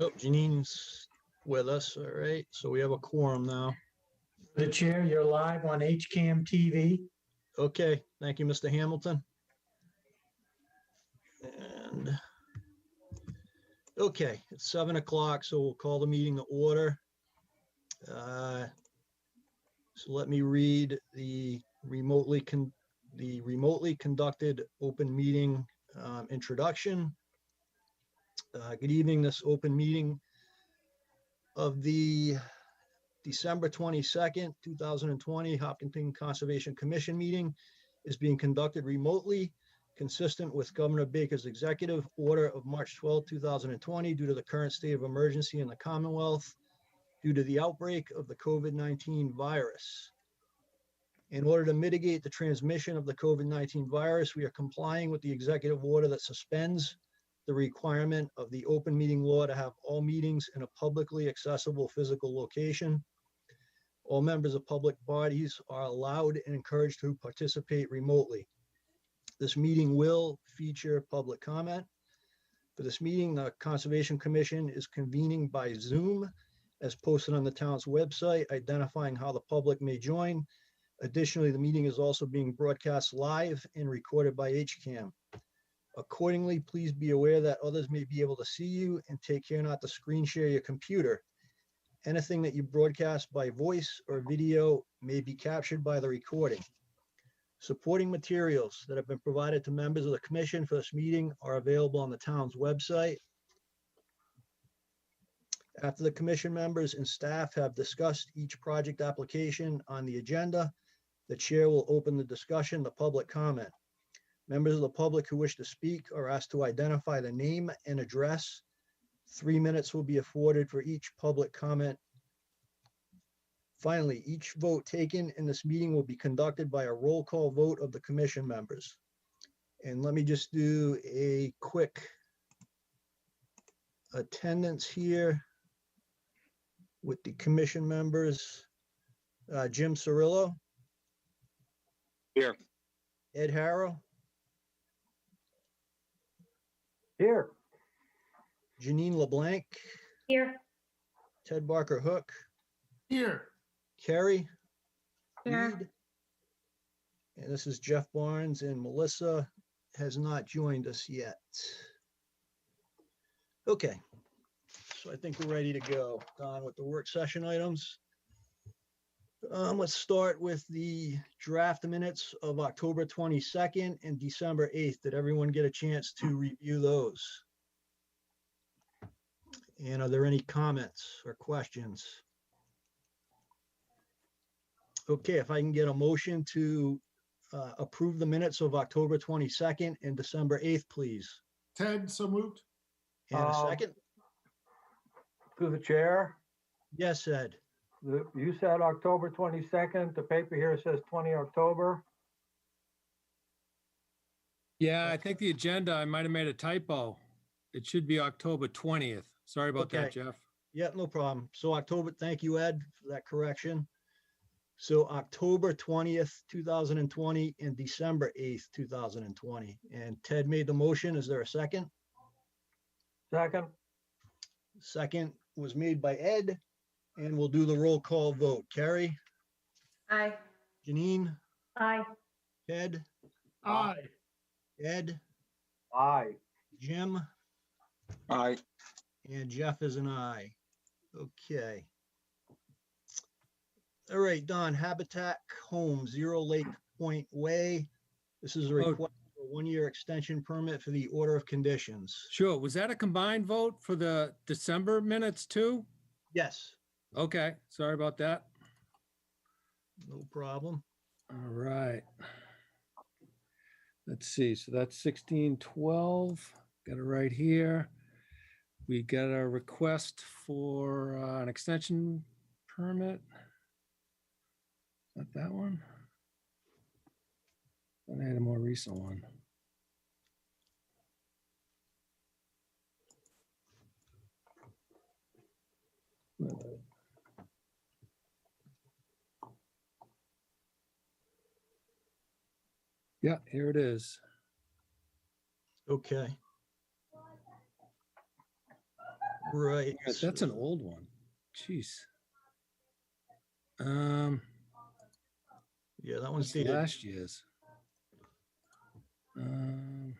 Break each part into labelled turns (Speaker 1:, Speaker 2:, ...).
Speaker 1: Oh, Janine's with us. All right. So we have a quorum now.
Speaker 2: The chair, you're live on HCAM TV.
Speaker 1: Okay. Thank you, Mr. Hamilton. And okay, it's 7 o'clock, so we'll call the meeting to order. So let me read the remotely conducted open meeting introduction. Good evening. This open meeting of the December 22nd, 2020 Hopkinton Conservation Commission meeting is being conducted remotely, consistent with Governor Baker's executive order of March 12, 2020, due to the current state of emergency in the Commonwealth due to the outbreak of the COVID-19 virus. In order to mitigate the transmission of the COVID-19 virus, we are complying with the executive order that suspends the requirement of the open meeting law to have all meetings in a publicly accessible physical location. All members of public bodies are allowed and encouraged to participate remotely. This meeting will feature public comment. For this meeting, the Conservation Commission is convening by Zoom as posted on the town's website, identifying how the public may join. Additionally, the meeting is also being broadcast live and recorded by HCAM. Accordingly, please be aware that others may be able to see you, and take care not to screen share your computer. Anything that you broadcast by voice or video may be captured by the recording. Supporting materials that have been provided to members of the commission for this meeting are available on the town's website. After the commission members and staff have discussed each project application on the agenda, the chair will open the discussion to public comment. Members of the public who wish to speak are asked to identify the name and address. 3 minutes will be afforded for each public comment. Finally, each vote taken in this meeting will be conducted by a roll call vote of the commission members. And let me just do a quick attendance here with the commission members. Jim Cirillo.
Speaker 3: Here.
Speaker 1: Ed Harrow.
Speaker 2: Here.
Speaker 1: Janine LeBlanc.
Speaker 4: Here.
Speaker 1: Ted Barker Hook.
Speaker 3: Here.
Speaker 1: Carrie.
Speaker 4: Here.
Speaker 1: Reed. And this is Jeff Barnes, and Melissa has not joined us yet. Okay, so I think we're ready to go. On with the work session items. Let's start with the draft minutes of October 22nd and December 8th. Did everyone get a chance to review those? And are there any comments or questions? Okay, if I can get a motion to approve the minutes of October 22nd and December 8th, please.
Speaker 3: Ted, so moved.
Speaker 1: And a second?
Speaker 5: To the chair,
Speaker 1: Yes, Ed.
Speaker 5: you said October 22nd, the paper here says 20 October.
Speaker 6: Yeah, I think the agenda, I might have made a typo. It should be October 20th. Sorry about that,
Speaker 1: Okay.
Speaker 6: Jeff.
Speaker 1: Yeah, no problem. So October, thank you, Ed, for that correction. So October 20th, 2020 and December 8th, 2020. And Ted made the motion. Is there a second?
Speaker 5: Second,
Speaker 1: Second was made by Ed, and we'll do the roll call vote. Carrie,
Speaker 4: Aye.
Speaker 1: Janine,
Speaker 4: Aye.
Speaker 1: Ted,
Speaker 3: Aye.
Speaker 1: Ed,
Speaker 5: aye.
Speaker 1: Jim,
Speaker 3: Aye.
Speaker 1: and Jeff is an aye. Okay. All right, Don, Habitat Home, Zero Lake Point Way. This is a request for a 1-year extension permit for the order of conditions.
Speaker 6: Sure. Was that a combined vote for the December minutes too?
Speaker 1: Yes,
Speaker 6: Okay, sorry about that.
Speaker 1: no problem.
Speaker 6: All right. Let's see, so that's 1612. Got it right here. We got a request for an extension permit. Not that one. I had a more recent one. Yeah, here it is.
Speaker 1: Okay. Right.
Speaker 6: That's an old one. Jeez. Um,
Speaker 1: Yeah, that one's
Speaker 6: It's
Speaker 1: dated.
Speaker 6: last year's. Um,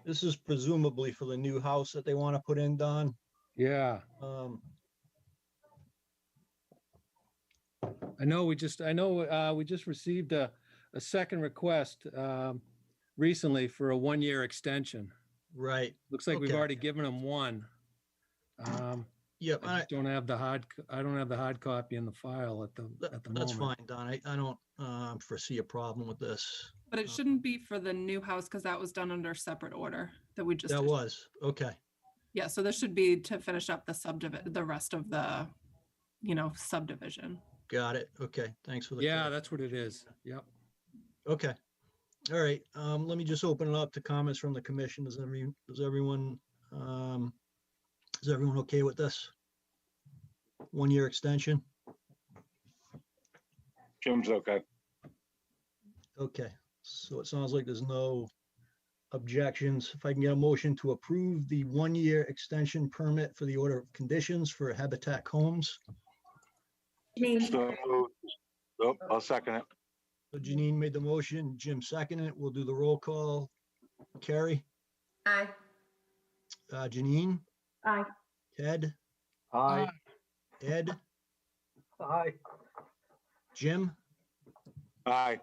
Speaker 1: This is presumably for the new house that they want to put in, Don.
Speaker 6: yeah,
Speaker 1: Um,
Speaker 6: I know we just received a second request recently for a 1-year extension.
Speaker 1: right.
Speaker 6: Looks like we've
Speaker 1: Okay.
Speaker 6: already given them one.
Speaker 1: Yep.
Speaker 6: I just don't have the hard copy in the file at the
Speaker 1: That's
Speaker 6: moment.
Speaker 1: fine, Don. I don't foresee a problem with this.
Speaker 7: But it shouldn't be for the new house because that was done under separate order that we just.
Speaker 1: That
Speaker 7: issued.
Speaker 1: was, okay.
Speaker 7: Yeah, so this should be to finish up the rest of the, subdivision.
Speaker 1: Got it. Okay. Thanks for the.
Speaker 6: Yeah, that's what it is. Yep.
Speaker 1: Okay. All right. Let me just open it up to comments from the commission. Is everyone okay with this? 1-year extension?
Speaker 3: Jim's okay.
Speaker 1: Okay. So it sounds like there's no objections. If I can get a motion to approve the 1-year extension permit for the order of conditions for Habitat Homes.
Speaker 4: Janine,
Speaker 3: So moved. Nope, I'll second it.
Speaker 1: So Janine made the motion, Jim seconded it. We'll do the roll call. Carrie,
Speaker 4: aye.
Speaker 1: Janine,
Speaker 4: Aye.
Speaker 1: Ted,
Speaker 5: Aye.
Speaker 1: Ed,
Speaker 5: Aye.
Speaker 1: Jim,
Speaker 3: Aye.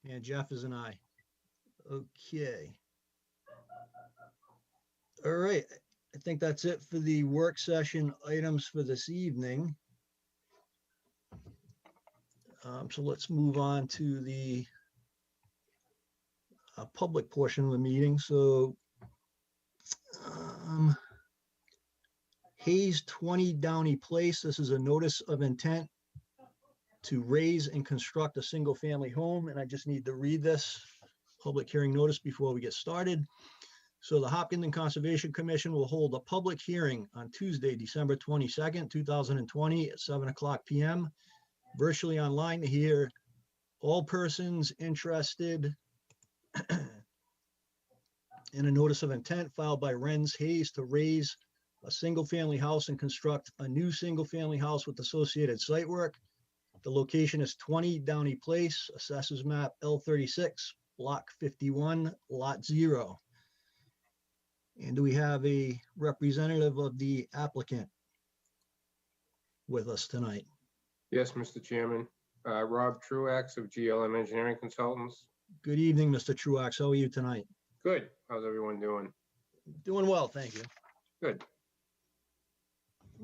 Speaker 1: and Jeff is an aye. Okay. All right. I think that's it for the work session items for this evening. So let's move on to the public portion of the meeting. So Hayes 20 Downey Place. This is a notice of intent to raise and construct a single family home. And I just need to read this public hearing notice before we get started. So the Hopkinton Conservation Commission will hold a public hearing on Tuesday, December 22nd, 2020 at 7:00 p.m. virtually online to hear all persons interested in a notice of intent filed by Renz Hayes to raise a single-family house and construct a new single-family house with associated site work. The location is 20 Downey Place, Assessors Map L36, Block 51, Lot 0. And do we have a representative of the applicant with us tonight?
Speaker 8: Yes, Mr. Chairman. Rob Truax of GLM Engineering Consultants.
Speaker 1: Good evening, Mr. Truax. How are you tonight?
Speaker 8: Good. How's everyone doing?
Speaker 1: Doing well, thank you.
Speaker 8: Good.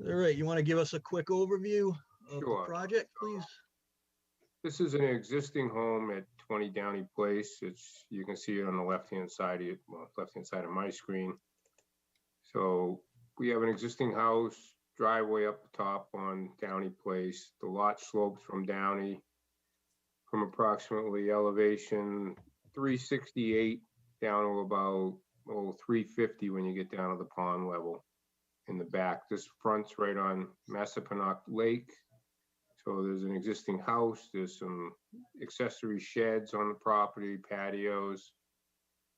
Speaker 1: All right, you want to give us a quick overview of the
Speaker 8: Sure.
Speaker 1: project, please?
Speaker 8: This is an existing home at 20 Downey Place. You can see it on the left-hand side of my screen. So we have an existing house, driveway up the top on Downey Place. The lot slopes from Downey from approximately elevation 368 down to about 350 when you get down to the pond level in the back. This fronts right on Massapanock Lake. So there's an existing house, there's some accessory sheds on the property, patios.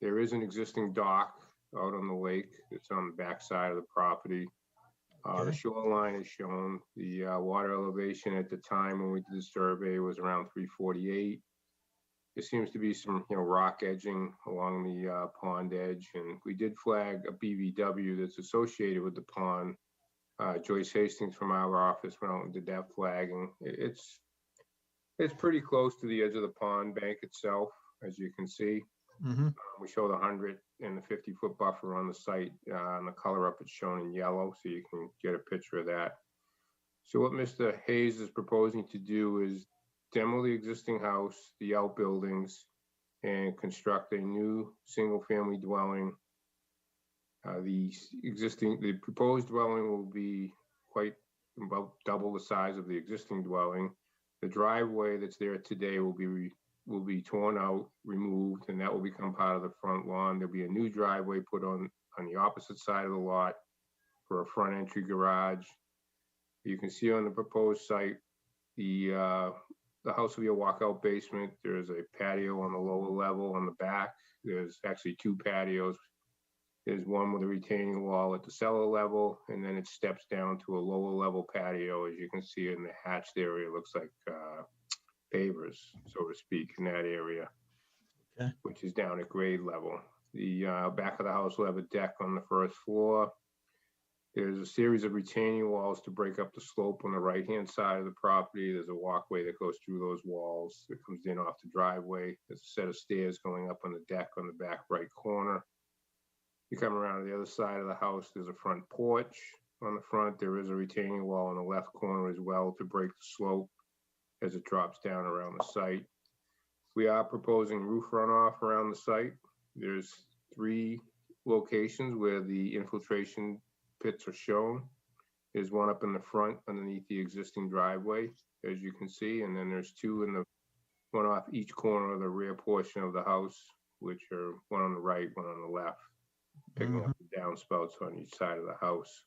Speaker 8: There is an existing dock out on the lake. It's on the back side of the property. The shoreline is shown. The water elevation at the time when we did the survey was around 348. There seems to be some rock edging along the pond edge, and we did flag a BVW that's associated with the pond. Joyce Hastings from our office went out and did that flagging. It's pretty close to the edge of the pond bank itself, as you can see.
Speaker 1: Mm-hmm.
Speaker 8: We show the 100 and the 50-foot buffer on the site, and the color up it's shown in yellow, so you can get a picture of that. So what Mr. Hayes is proposing to do is demo the existing house, the outbuildings, and construct a new single-family dwelling. The proposed dwelling will be about double the size of the existing dwelling. The driveway that's there today will be torn out, removed, and that will become part of the front lawn. There'll be a new driveway put on the opposite side of the lot for a front entry garage. You can see on the proposed site, the house will be a walkout basement. There's a patio on the lower level on the back. There's actually two patios There's one with a retaining wall at the cellar level, and then it steps down to a lower level patio. As you can see in the hatched area, it looks like pavers, so to speak, in that area,
Speaker 1: Okay.
Speaker 8: which is down at grade level. The back of the house will have a deck on the first floor. There's a series of retaining walls to break up the slope on the right-hand side of the property. There's a walkway that goes through those walls that comes in off the driveway. There's a set of stairs going up on the deck on the back right corner. You come around to the other side of the house, there's a front porch on the front. There is a retaining wall on the left corner as well to break the slope as it drops down around the site. We are proposing roof runoff around the site. There's 3 locations where the infiltration pits are shown. There's one up in the front underneath the existing driveway, as you can see, and then there's 2 in the one off each corner of the rear portion of the house, which are one on the right, one on the left, picking up the downspouts on each side of the house.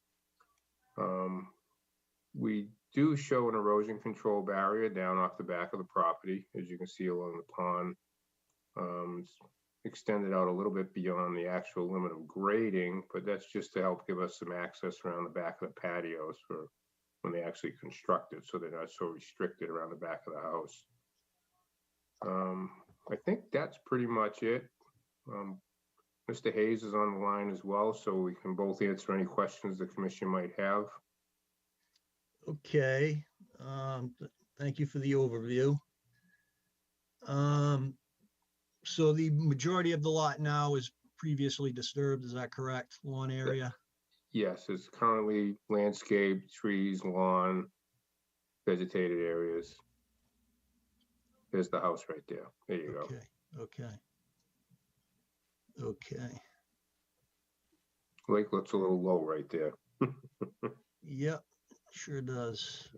Speaker 8: We do show an erosion control barrier down off the back of the property, as you can see along the pond. It's extended out a little bit beyond the actual limit of grading, but that's just to help give us some access around the back of the patios for when they actually construct it, so they're not so restricted around the back of the house. I think that's pretty much it. Mr. Hayes is on the line as well, so we can both answer any questions the commission might have.
Speaker 1: Okay, thank you for the overview. So the majority of the lot now is previously disturbed, is that correct? Lawn area?
Speaker 8: Yes, it's currently landscape, trees, lawn, vegetated areas. There's the house right there. There you go.
Speaker 1: Okay, okay. Okay,
Speaker 8: Lake looks a little low right there.
Speaker 1: yep, sure does.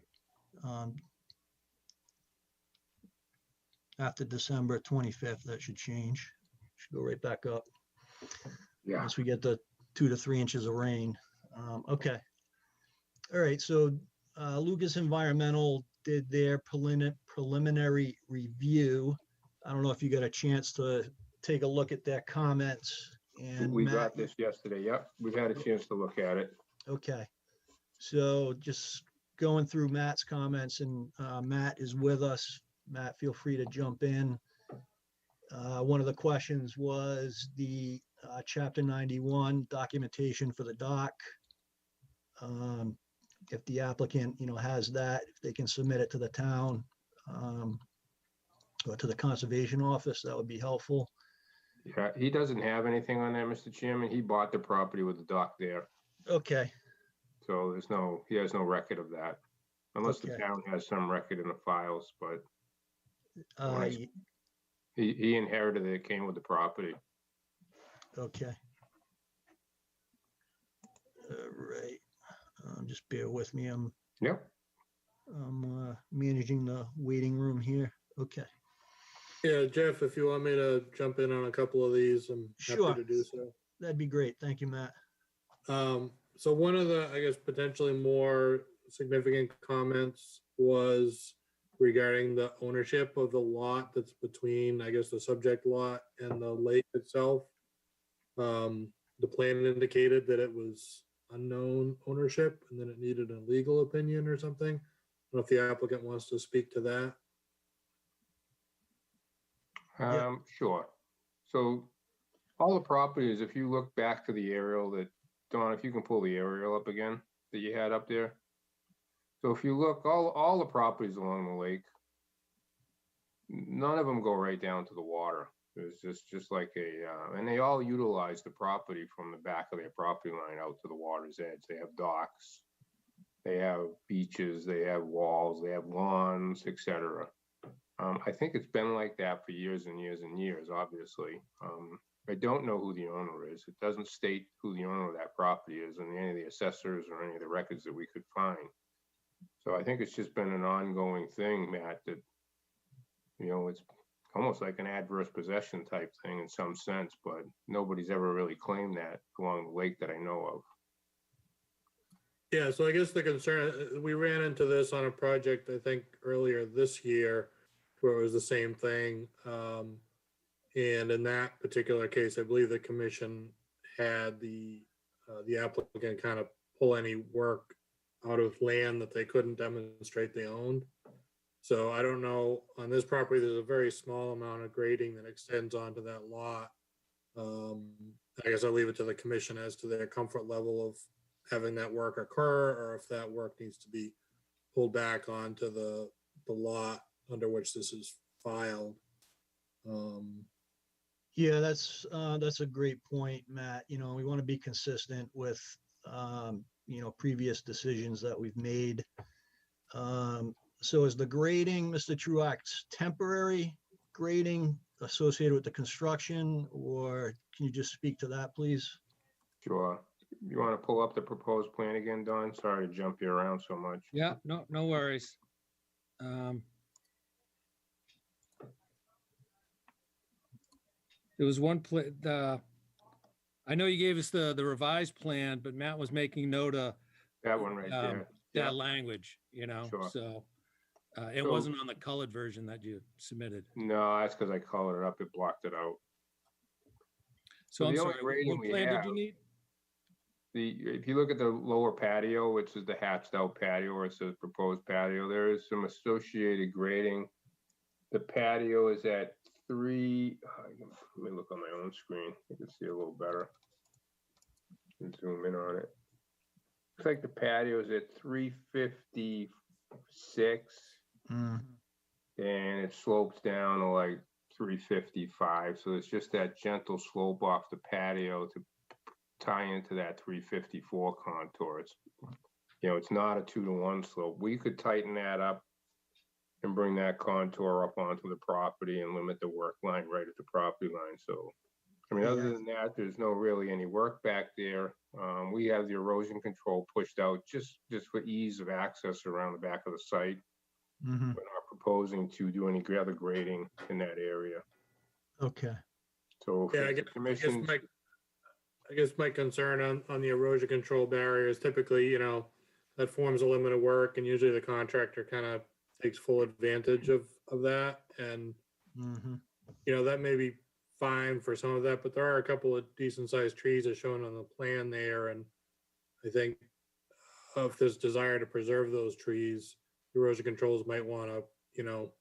Speaker 1: After December 25th, that should change. Should go right back up.
Speaker 8: Yeah.
Speaker 1: Once we get the 2 to 3 inches of rain. Okay. All right, so Lucas Environmental did their preliminary review. I don't know if you got a chance to take a look at their comments. And
Speaker 8: We
Speaker 1: Matt,
Speaker 8: got this yesterday. Yep, we've had a chance to look at it.
Speaker 1: okay. So just going through Matt's comments, and Matt is with us. Matt, feel free to jump in. One of the questions was the Chapter 91 documentation for the dock. If the applicant, has that, if they can submit it to the town or to the conservation office, that would be helpful.
Speaker 8: Yeah, he doesn't have anything on that, Mr. Chairman. He bought the property with the dock there.
Speaker 1: Okay,
Speaker 8: So he has no record of that. Unless the
Speaker 1: Okay.
Speaker 8: town has some record in the files, but
Speaker 1: uh,
Speaker 8: Nice. he inherited it, came with the property.
Speaker 1: okay. All right, just bear with me.
Speaker 8: Yep.
Speaker 1: I'm managing the waiting room here. Okay,
Speaker 9: Yeah, Jeff, if you want me to jump in on a couple of these, I'm
Speaker 1: Sure.
Speaker 9: happy to do so.
Speaker 1: that'd be great. Thank you, Matt.
Speaker 9: So one of the, I guess, potentially more significant comments was regarding the ownership of the lot that's between, I guess, the subject lot and the lake itself. The plan indicated that it was unknown ownership and then it needed a legal opinion or something. I don't know if the applicant wants to speak to that.
Speaker 1: Yeah.
Speaker 8: Sure. So all the properties, if you look back to the aerial that, Dawn, if you can pull the aerial up again that you had up there. So if you look, all the properties along the lake, none of them go right down to the water. There's just like and they all utilize the property from the back of their property line out to the water's edge. They have docks, they have beaches, they have walls, they have lawns, etc. I think it's been like that for years and years and years, obviously. I don't know who the owner is. It doesn't state who the owner of that property is in any of the assessors or any of the records that we could find. So I think it's just been an ongoing thing, Matt, that, it's almost like an adverse possession type thing in some sense, but nobody's ever really claimed that along the lake that I know of.
Speaker 9: Yeah, so I guess the concern, we ran into this on a project, I think, earlier this year, where it was the same thing. And in that particular case, I believe the commission had the applicant kind of pull any work out of land that they couldn't demonstrate they owned. So I don't know, on this property, there's a very small amount of grading that extends onto that lot. I guess I'll leave it to the commission as to their comfort level of having that work occur, or if that work needs to be pulled back onto the lot under which this is filed.
Speaker 1: Yeah, that's a great point, Matt. You know, we want to be consistent with, you know, previous decisions that we've made. So is the grading, Mr. Truax, temporary grading associated with the construction, or can you just speak to that, please?
Speaker 8: Sure. You want to pull up the proposed plan again, Don? Sorry to jump you around so much.
Speaker 6: Yeah, no worries. There was one I know you gave us the revised plan, but Matt was making note of
Speaker 8: That one right there.
Speaker 6: that language, you know,
Speaker 8: Sure.
Speaker 6: so it
Speaker 8: So-
Speaker 6: wasn't on the colored version that you submitted.
Speaker 8: No, that's because I colored it up. It blocked it out.
Speaker 6: So
Speaker 8: So
Speaker 6: I'm
Speaker 8: the only
Speaker 6: sorry,
Speaker 8: grading
Speaker 6: what
Speaker 8: we
Speaker 6: plan did
Speaker 8: have-
Speaker 6: you need?
Speaker 8: If you look at the lower patio, which is the hatched out patio, where it says proposed patio, there is some associated grading. The patio is at let me look on my own screen. You can see a little better. And zoom in on it. Looks like the patio is at 356
Speaker 1: Mm,
Speaker 8: and it slopes down to like 355. So it's just that gentle slope off the patio to tie into that 354 contour. It's, you know, it's not a 2-to-1 slope. We could tighten that up and bring that contour up onto the property and limit the work line right at the property line. So, I mean, other
Speaker 1: Yeah.
Speaker 8: than that, there's no really any work back there. We have the erosion control pushed out just for ease of access around the back of the site.
Speaker 1: mhm.
Speaker 8: We're not proposing to do any other grading in that area.
Speaker 1: Okay,
Speaker 8: So
Speaker 9: Yeah,
Speaker 8: if the commission,
Speaker 9: I guess my concern on the erosion control barrier is typically, you know, that forms a limit of work, and usually the contractor kind of takes full advantage of that. And,
Speaker 1: mhm.
Speaker 9: you know, that may be fine for some of that, but there are a couple of decent sized trees as shown on the plan there. And I think if there's desire to preserve those trees, erosion controls might want to, you know,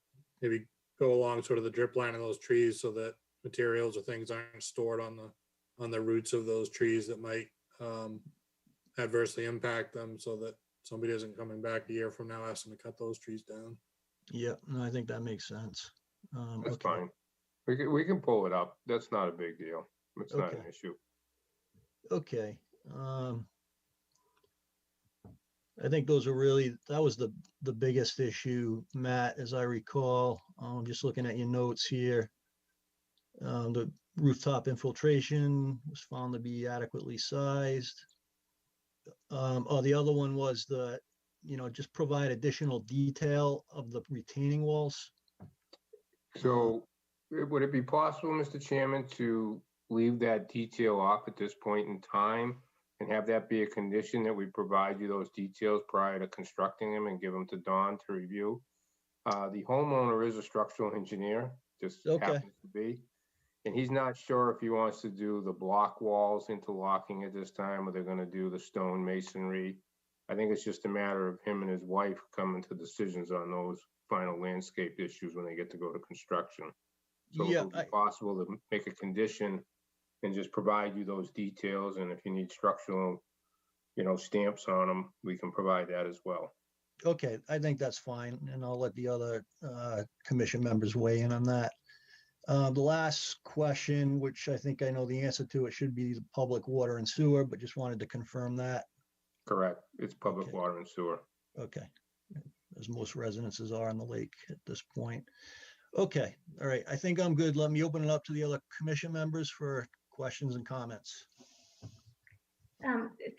Speaker 9: maybe go along sort of the drip line of those trees so that materials or things aren't stored on the roots of those trees that might adversely impact them, so that somebody isn't coming back a year from now asking to cut those trees down.
Speaker 1: Yeah, no, I think that makes sense.
Speaker 8: that's
Speaker 1: Okay.
Speaker 8: fine. We can pull it up. That's not a big deal. It's not an
Speaker 1: Okay.
Speaker 8: issue.
Speaker 1: Okay. I think those are really, that was the biggest issue, Matt, as I recall. Just looking at your notes here. The rooftop infiltration was found to be adequately sized. The other one was just provide additional detail of the retaining walls.
Speaker 8: So would it be possible, Mr. Chairman, to leave that detail off at this point in time and have that be a condition that we provide you those details prior to constructing them and give them to Don to review? The homeowner is a structural engineer, just
Speaker 1: Okay.
Speaker 8: happens to be. And he's not sure if he wants to do the block walls interlocking at this time, or they're gonna do the stone masonry. I think it's just a matter of him and his wife coming to decisions on those final landscape issues when they get to go to construction. So
Speaker 1: Yeah,
Speaker 8: it would be possible to make a condition and just provide you those details, and if you need structural, stamps on them, we can provide that as well.
Speaker 1: Okay, I think that's fine, and I'll let the other commission members weigh in on that. The last question, which I think I know the answer to, it should be the public water and sewer, but just wanted to confirm that.
Speaker 8: Correct. It's public
Speaker 1: Okay.
Speaker 8: water and sewer.
Speaker 1: Okay, as most residences are on the lake at this point. Okay, all right, I think I'm good. Let me open it up to the other commission members for questions and comments.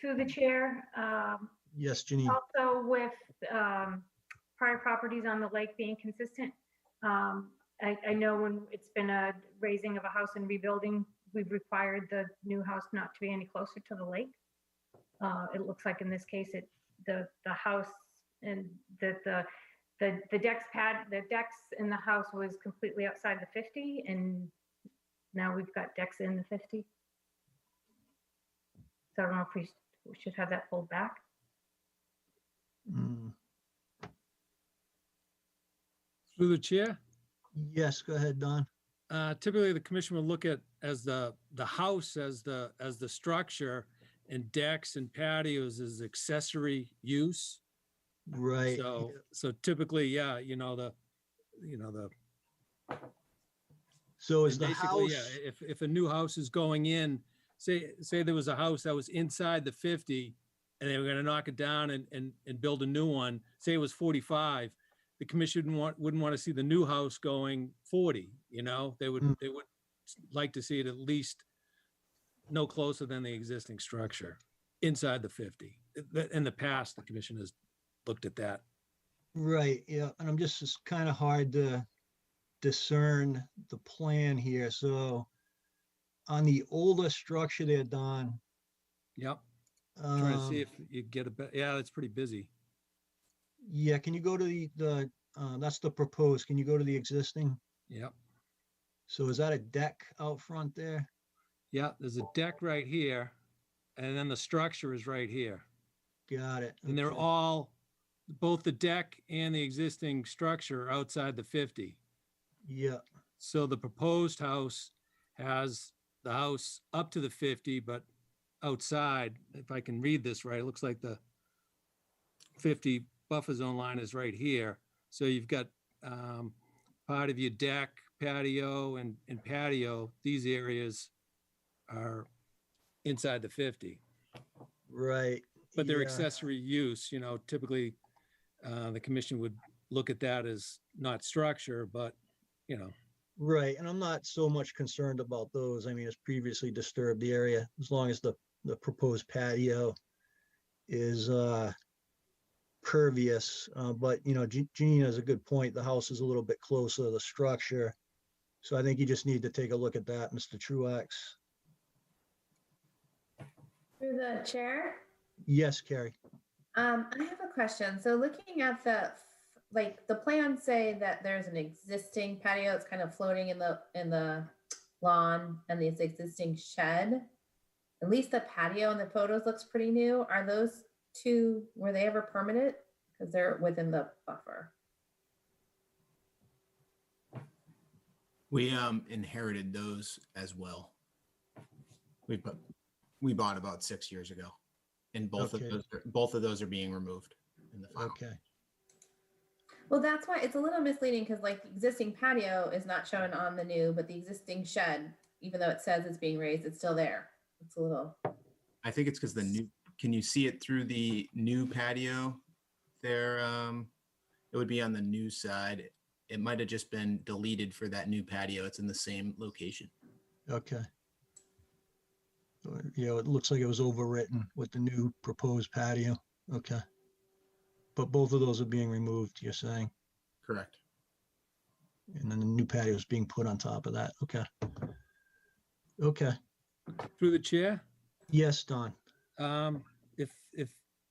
Speaker 4: Through the chair,
Speaker 1: Yes, Janine.
Speaker 4: also with prior properties on the lake being consistent, I know when it's been a raising of a house and rebuilding, we've required the new house not to be any closer to the lake. It looks like in this case, the house and the decks in the house was completely outside the 50, and now we've got decks in the 50. So I don't know if we should have that pulled back.
Speaker 1: Mm,
Speaker 6: Through the chair,
Speaker 1: Yes, go ahead, Don.
Speaker 6: typically the commission will look at as the house as the structure, and decks and patios as accessory use.
Speaker 1: Right.
Speaker 6: So typically, yeah, the
Speaker 1: So is
Speaker 6: and
Speaker 1: the
Speaker 6: basically,
Speaker 1: house,
Speaker 6: yeah, if a new house is going in, say there was a house that was inside the 50 and they were gonna knock it down and build a new one, say it was 45, the commission wouldn't want to see the new house going 40, they would like to see it at least no closer than the existing structure inside the 50. In the past, the commission has looked at that.
Speaker 1: right, yeah, and it's kind of hard to discern the plan here. So on the older structure there, Don,
Speaker 6: Yep. Trying to see
Speaker 1: um,
Speaker 6: if you get a bit. Yeah, it's pretty busy.
Speaker 1: yeah, can you go to that's the proposed, can you go to the existing?
Speaker 6: Yep.
Speaker 1: So is that a deck out front there?
Speaker 6: Yeah, there's a deck right here, and then the structure is right here.
Speaker 1: Got it.
Speaker 6: And they're
Speaker 1: okay.
Speaker 6: all, both the deck and the existing structure are outside the 50.
Speaker 1: Yeah,
Speaker 6: So the proposed house has the house up to the 50, but outside, if I can read this right, it looks like the 50 buffer zone line is right here. So you've got part of your deck, patio, and patio. These areas are inside the 50.
Speaker 1: right.
Speaker 6: But they're
Speaker 1: yeah.
Speaker 6: accessory use, typically the commission would look at that as not structure, but,
Speaker 1: Right, and I'm not so much concerned about those. I mean, it's previously disturbed the area, as long as the proposed patio is pervious. But, Jean has a good point. The house is a little bit closer to the structure. So I think you just need to take a look at that, Mr. Truax.
Speaker 10: Through the chair,
Speaker 1: Yes, Carrie.
Speaker 10: I have a question. So looking at the plans say that there's an existing patio that's kind of floating in the lawn and this existing shed. At least the patio in the photos looks pretty new. Are those two, were they ever permanent? Because they're within the buffer.
Speaker 11: We inherited those as well. We bought about 6 years ago, and both of those are being removed in the file.
Speaker 1: Okay.
Speaker 10: Well, that's why it's a little misleading because like the existing patio is not shown on the new, but the existing shed, even though it says it's being raised, it's still there. It's a little.
Speaker 11: I think it's because can you see it through the new patio there? It would be on the new side. It might have just been deleted for that new patio. It's in the same location.
Speaker 1: Okay. It looks like it was overwritten with the new proposed patio. Okay. But both of those are being removed, you're saying?
Speaker 11: Correct.
Speaker 1: And then the new patio is being put on top of that. Okay. Okay.
Speaker 6: through the chair.
Speaker 1: Yes, Don.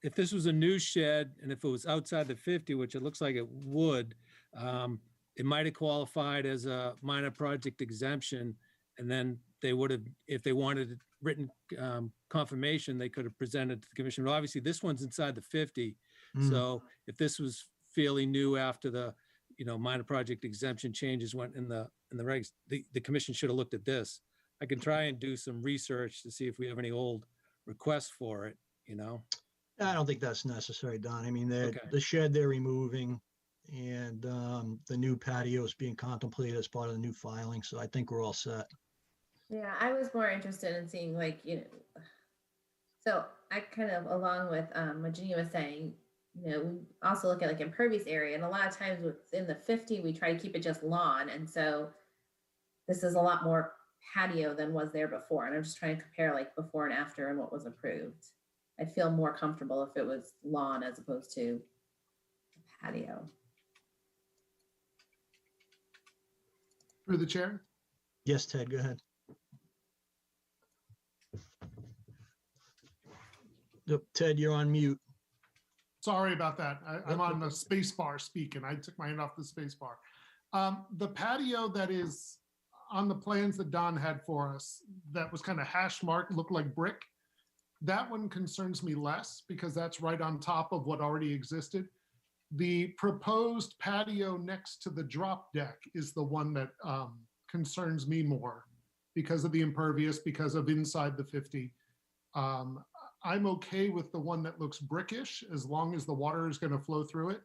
Speaker 6: If this was a new shed and if it was outside the 50, which it looks like it would, it might have qualified as a minor project exemption. And then they would have, if they wanted written confirmation, they could have presented to the commission. But obviously this one's inside the 50. So if this was fairly new after the, minor project exemption changes went in the regs, the commission should have looked at this. I can try and do some research to see if we have any old requests for it,
Speaker 1: I don't think that's necessary, Don. I mean,
Speaker 6: Okay.
Speaker 1: the shed they're removing and the new patio is being contemplated as part of the new filing. So I think we're all set.
Speaker 10: Yeah, I was more interested in seeing so I kind of, along with what Jenny was saying, we also look at impervious area, and a lot of times within the 50, we try to keep it just lawn. And so this is a lot more patio than was there before. And I'm just trying to compare before and after and what was approved. I'd feel more comfortable if it was lawn as opposed to patio.
Speaker 12: Through the chair.
Speaker 1: Yes, Ted, go ahead. Yep, Ted, you're on mute.
Speaker 12: Sorry about that. I'm on the space bar speaking. I took my hand off the space bar. The patio that is on the plans that Don had for us, that was kind of hash marked, looked like brick. That one concerns me less because that's right on top of what already existed. The proposed patio next to the drop deck is the one that concerns me more because of the impervious, because of inside the 50. I'm okay with the one that looks brickish as long as the water is going to flow through it.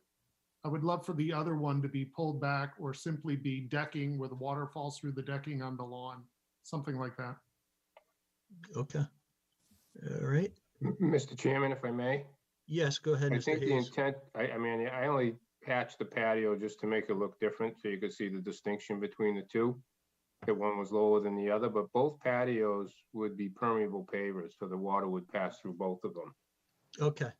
Speaker 12: I would love for the other one to be pulled back or simply be decking where the water falls through the decking on the lawn, something like that.
Speaker 1: Okay. All right.
Speaker 8: Mr. Chairman, if I may,
Speaker 1: Yes, go ahead,
Speaker 8: I
Speaker 1: Mr.
Speaker 8: think the
Speaker 1: Hayes.
Speaker 8: intent, I mean, I only patched the patio just to make it look different, so you could see the distinction between the two. That one was lower than the other, but both patios would be permeable pavers, so the water would pass through both of them.
Speaker 1: Okay.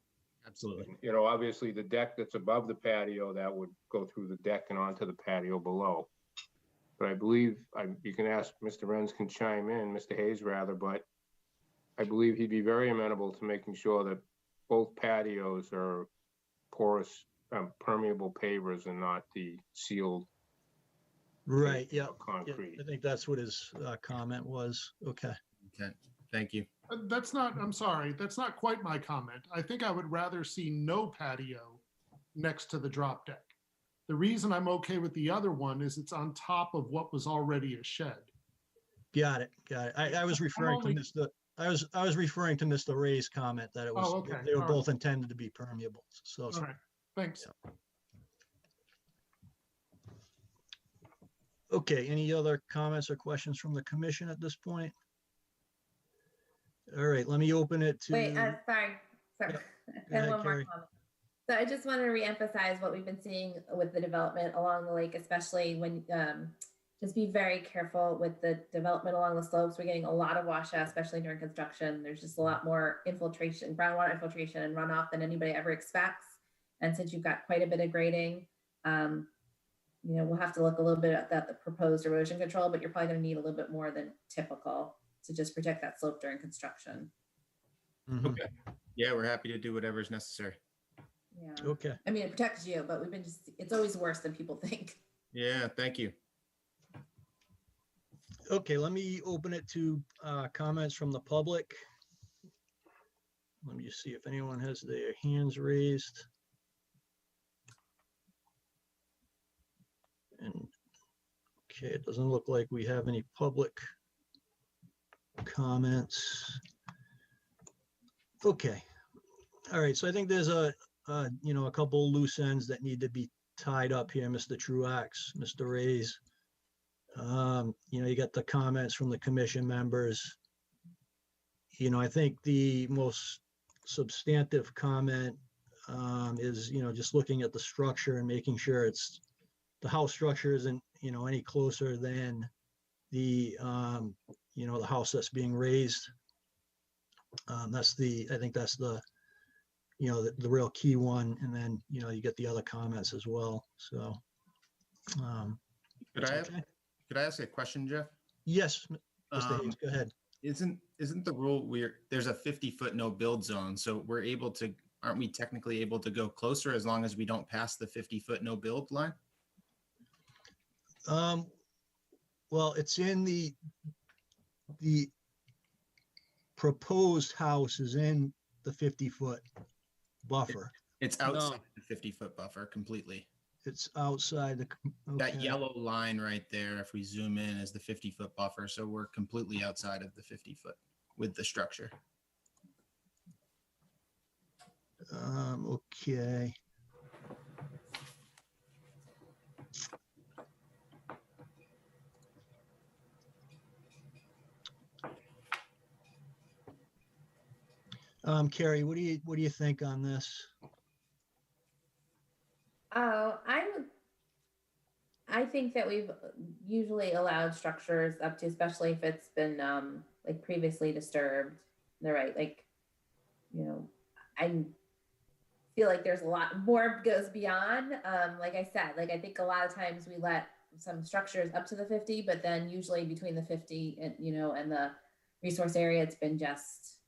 Speaker 11: Absolutely.
Speaker 8: You know, obviously the deck that's above the patio, that would go through the deck and onto the patio below. But I believe, you can ask, Mr. Renz can chime in, Mr. Hayes rather, but I believe he'd be very amenable to making sure that both patios are porous, permeable pavers and not the sealed.
Speaker 1: Right, yeah.
Speaker 8: Concrete.
Speaker 1: I think that's what his comment was. Okay.
Speaker 11: Okay, thank you.
Speaker 12: That's not, I'm sorry, that's not quite my comment. I think I would rather see no patio next to the drop deck. The reason I'm okay with the other one is it's on top of what was already a shed.
Speaker 1: Got it. I was referring to
Speaker 12: only-
Speaker 1: Mr. I was referring to Mr. Ray's comment that it was,
Speaker 12: Oh, okay.
Speaker 1: they were
Speaker 12: All
Speaker 1: both intended to be permeable. So,
Speaker 12: All right, thanks.
Speaker 1: okay, any other comments or questions from the commission at this point? All right, let me open it to.
Speaker 10: Wait, sorry.
Speaker 1: Go
Speaker 10: I
Speaker 1: ahead,
Speaker 10: have one more
Speaker 1: Carrie.
Speaker 10: comment. So I just want to reemphasize what we've been seeing with the development along the lake, especially when, just be very careful with the development along the slopes. We're getting a lot of washout, especially during construction. There's just a lot more infiltration, groundwater infiltration and runoff than anybody ever expects. And since you've got quite a bit of grading, you know, we'll have to look a little bit at the proposed erosion control, but you're probably going to need a little bit more than typical to just protect that slope during construction.
Speaker 1: Mhm.
Speaker 11: Okay. Yeah, we're happy to do whatever is necessary.
Speaker 10: Yeah.
Speaker 1: Okay,
Speaker 10: I mean, it protects you, but it's always worse than people think.
Speaker 11: Yeah, thank you.
Speaker 1: okay, let me open it to comments from the public. Let me just see if anyone has their hands raised. And, okay, it doesn't look like we have any public comments. Okay, all right, so I think there's a couple loose ends that need to be tied up here, Mr. Truax, Mr. Ray's. You got the comments from the commission members. I think the most substantive comment is, just looking at the structure and making sure the house structure isn't, any closer than the, the house that's being raised. I think that's the real key one. And then, you get the other comments as well. So.
Speaker 11: Could I ask a question, Jeff?
Speaker 1: Yes, Mr. Hayes, go ahead.
Speaker 11: Isn't the rule there's a 50-foot no build zone, so aren't we technically able to go closer as long as we don't pass the 50-foot no build line?
Speaker 1: Well, it's in the proposed house is in the 50-foot buffer.
Speaker 11: It's outside the 50-foot buffer completely.
Speaker 1: It's outside the.
Speaker 11: That
Speaker 1: okay.
Speaker 11: yellow line right there, if we zoom in, is the 50-foot buffer. So we're completely outside of the 50-foot with the structure.
Speaker 1: Okay. Carrie, what do you think on this?
Speaker 10: Oh, I think that we've usually allowed structures up to, especially if it's been like previously disturbed. They're right. Like, I feel like there's a lot more goes beyond. Like I said, like I think a lot of times we let some structures up to the 50, but then usually between the 50 and and the resource area, it's been just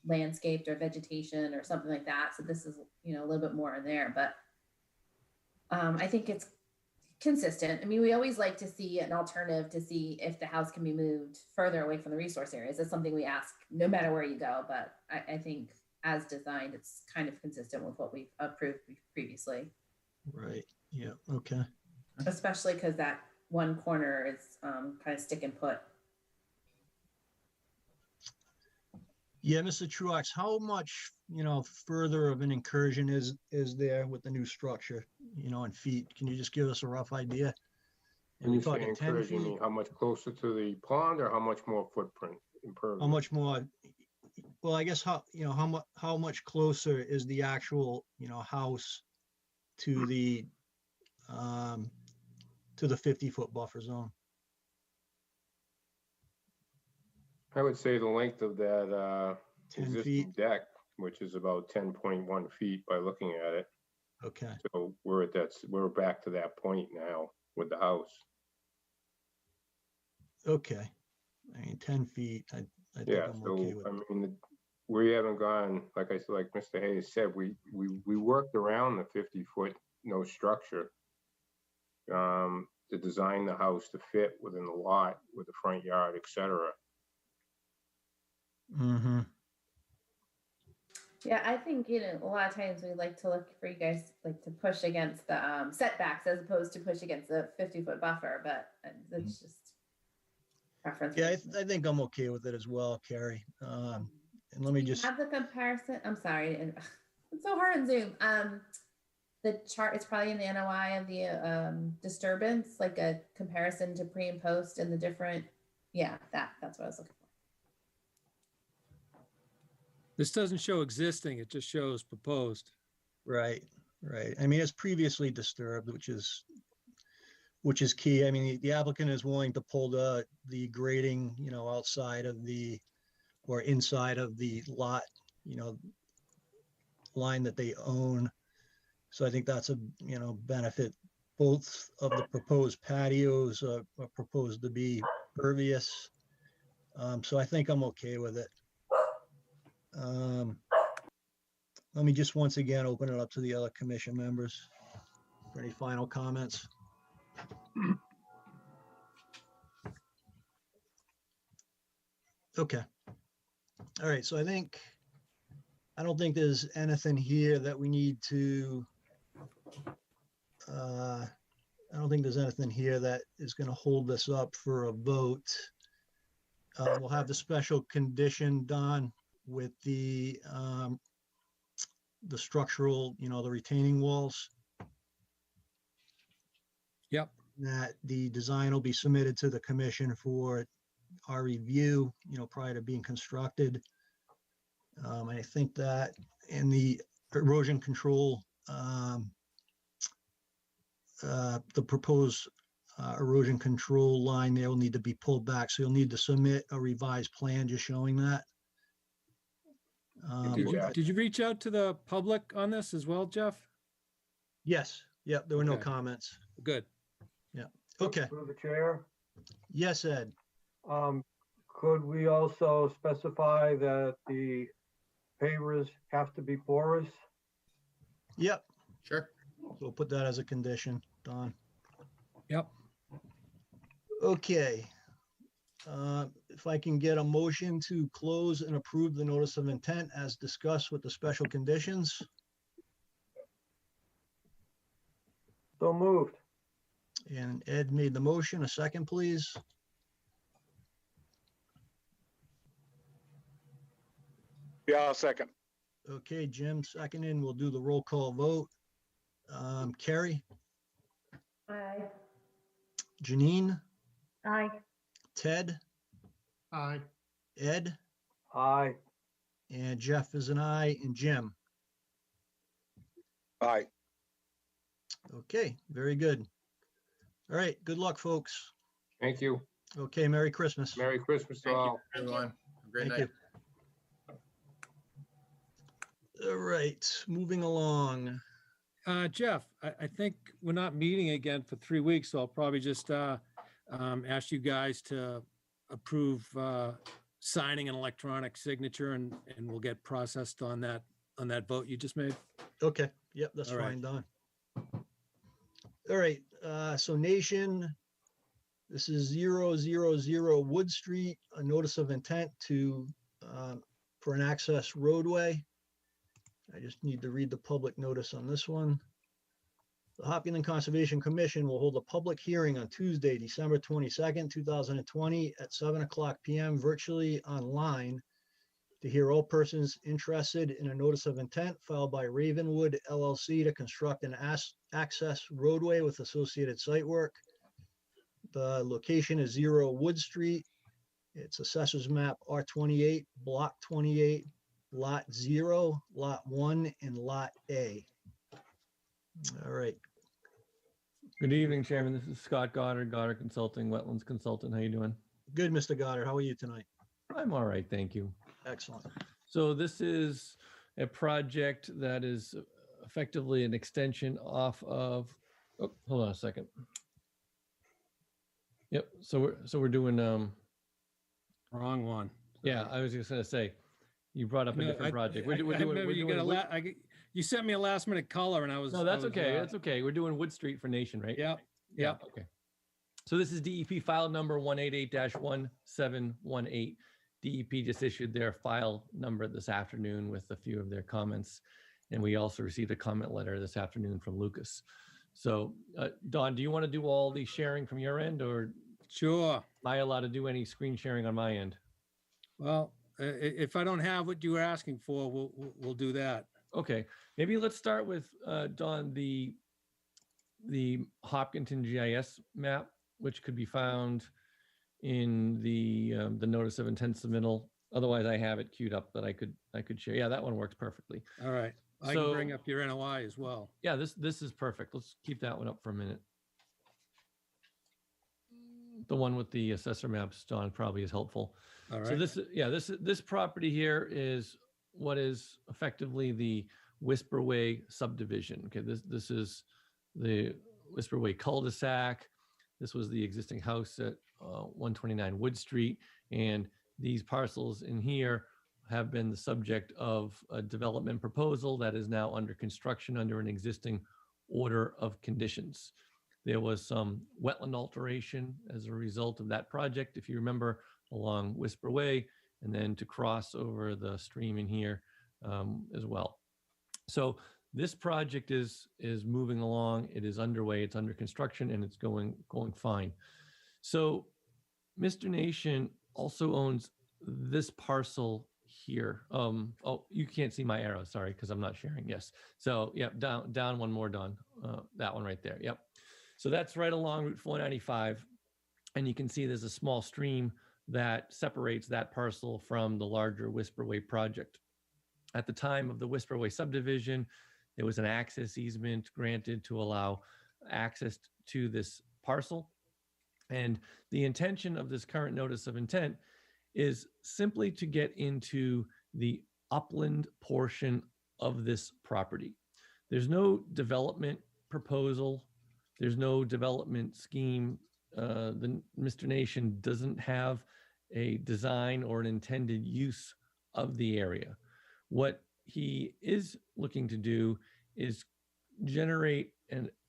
Speaker 10: landscaped or vegetation or something like that. So this is a little bit more in there, but I think it's consistent. I mean, we always like to see an alternative to see if the house can be moved further away from the resource areas. That's something we ask no matter where you go, but I think as designed, it's kind of consistent with what we've approved previously,
Speaker 1: Right, yeah, okay.
Speaker 10: especially because that one corner is kind of stick and put.
Speaker 1: Yeah, Mr. Truax, how much, further of an incursion is there with the new structure, in feet? Can you just give us a rough idea? Are
Speaker 8: When
Speaker 1: we
Speaker 8: you say
Speaker 1: talking 10
Speaker 8: encourage, you
Speaker 1: feet?
Speaker 8: mean how much closer to the pond or how much more footprint impervious?
Speaker 1: How much more? Well, I guess how much closer is the actual, house to the 50-foot buffer zone?
Speaker 8: I would say the length of that
Speaker 1: 10
Speaker 8: existing
Speaker 1: feet?
Speaker 8: deck, which is about 10.1 feet by looking at it.
Speaker 1: Okay,
Speaker 8: So we're back to that point now with the house.
Speaker 1: okay. I mean, 10 feet, I think
Speaker 8: Yeah,
Speaker 1: I'm
Speaker 8: so
Speaker 1: okay with.
Speaker 8: I mean, we haven't gone, like Mr. Hayes said, we worked around the 50-foot no structure to design the house to fit within the lot with the front yard, et cetera.
Speaker 1: Mm-hmm.
Speaker 10: Yeah, I think, a lot of times we like to look for you guys like to push against the setbacks as opposed to push against the 50-foot buffer, but that's just preference.
Speaker 1: Yeah, I think I'm okay with it as well, Carrie. And let me just,
Speaker 10: have the comparison. I'm sorry, and it's so hard on Zoom. The chart is probably in the NOI of the disturbance, like a comparison to pre and post and the different. Yeah, that's what I was looking for.
Speaker 6: This doesn't show existing, it just shows proposed.
Speaker 1: right. I mean, it's previously disturbed, which is key. I mean, the applicant is willing to pull the grading, outside of or inside of the lot, line that they own. So I think that's a, benefit. Both of the proposed patios are proposed to be pervious. So I think I'm okay with it. Let me just once again open it up to the other commission members for any final comments. Okay. All right, so I don't think there's anything here that we need to, I don't think there's anything here that is going to hold this up for a vote. We'll have the special condition done with the structural, the retaining walls,
Speaker 6: Yep.
Speaker 1: that the design will be submitted to the commission for our review, prior to being constructed. I think that in the erosion control, the proposed erosion control line there will need to be pulled back. So you'll need to submit a revised plan just showing that.
Speaker 6: Did you reach out to the public on this as well, Jeff?
Speaker 1: Yes, yep, there were no
Speaker 6: Okay.
Speaker 1: comments.
Speaker 6: Good.
Speaker 1: Okay,
Speaker 5: Through the chair,
Speaker 1: yes, Ed.
Speaker 5: could we also specify that the pavers have to be porous?
Speaker 1: Yep,
Speaker 11: Sure.
Speaker 1: we'll put that as a condition, Don.
Speaker 6: Yep.
Speaker 1: Okay. If I can get a motion to close and approve the notice of intent as discussed with the special conditions.
Speaker 5: So moved.
Speaker 1: And Ed made the motion. A second, please.
Speaker 3: Yeah, I'll second.
Speaker 1: Okay, Jim, seconded. We'll do the roll call vote. Carrie,
Speaker 10: Aye.
Speaker 1: Janine,
Speaker 4: Aye.
Speaker 1: Ted,
Speaker 12: Aye.
Speaker 1: Ed,
Speaker 5: Aye.
Speaker 1: and Jeff is an aye, and Jim.
Speaker 3: Aye.
Speaker 1: Okay, very good. All right, good luck, folks.
Speaker 8: Thank you.
Speaker 1: Okay, Merry Christmas.
Speaker 8: Merry Christmas to
Speaker 11: Thank you,
Speaker 8: all.
Speaker 11: everyone. Have a great
Speaker 1: Thank
Speaker 11: night.
Speaker 1: you. All right, moving along.
Speaker 6: Jeff, I think we're not meeting again for 3 weeks, so I'll probably just ask you guys to approve signing an electronic signature and we'll get processed on that vote you just made.
Speaker 1: Okay, yep, that's
Speaker 6: All right.
Speaker 1: fine, Don. All right, So Nation, this is 000 Wood Street, a notice of intent to, for an access roadway. I just need to read the public notice on this one. The Hopkinton Conservation Commission will hold a public hearing on Tuesday, December 22nd, 2020 at 7:00 PM virtually online to hear all persons interested in a notice of intent filed by Ravenwood LLC to construct an access roadway with associated site work. The location is 0 Wood Street. It's Assessors Map R28, Block 28, Lot 0, Lot 1, and Lot A. All right.
Speaker 13: Good evening, Chairman. This is Scott Goddard, Goddard Consulting, Wetlands Consultant. How you doing?
Speaker 1: Good, Mr. Goddard. How are you tonight?
Speaker 13: I'm all right, thank you.
Speaker 1: Excellent.
Speaker 13: So this is a project that is effectively an extension off of, oh, hold on a second. Yep, so we're doing,
Speaker 6: Wrong one.
Speaker 13: yeah, I was just gonna say, you brought up a different project. We're doing
Speaker 6: You sent me a last minute color and I was.
Speaker 13: No, that's okay. That's okay. We're doing Wood Street for Nation, right?
Speaker 6: Yeah.
Speaker 13: Yeah. Okay. So this is DEP file number 188-1718. DEP just issued their file number this afternoon with a few of their comments. And we also received a comment letter this afternoon from Lucas. So Don, do you want to do all the sharing from your end, or
Speaker 6: Sure.
Speaker 13: am I allowed to do any screen sharing on my end?
Speaker 6: Well, if I don't have what you were asking for, we'll do that.
Speaker 13: Okay, maybe let's start with Don, the Hopkinton GIS map, which could be found in the notice of intent submittal. Otherwise, I have it queued up that I could share. Yeah, that one works perfectly.
Speaker 6: All right. I
Speaker 13: So-
Speaker 6: can bring up your NOI as well.
Speaker 13: Yeah, this is perfect. Let's keep that one up for a minute. The one with the assessor maps, Don, probably is helpful.
Speaker 6: All
Speaker 13: So
Speaker 6: right.
Speaker 13: this property here is what is effectively the Whisperway subdivision. Okay, this is the Whisperway cul-de-sac. This was the existing house at 129 Wood Street, and these parcels in here have been the subject of a development proposal that is now under construction under an existing order of conditions. There was some wetland alteration as a result of that project, if you remember, along Whisperway, and then to cross over the stream in here as well. So this project is moving along. It is underway. It's under construction, and it's going fine. So Mr. Nation also owns this parcel here. Oh, you can't see my arrow. Sorry, because I'm not sharing. Yes. So yeah, down one more, Don. That one right there. Yep. So that's right along Route 495, and you can see there's a small stream that separates that parcel from the larger Whisperway project. At the time of the Whisperway subdivision, there was an access easement granted to allow access to this parcel. And the intention of this current notice of intent is simply to get into the upland portion of this property. There's no development proposal. There's no development scheme. Mr. Nation doesn't have a design or an intended use of the area. What he is looking to do is generate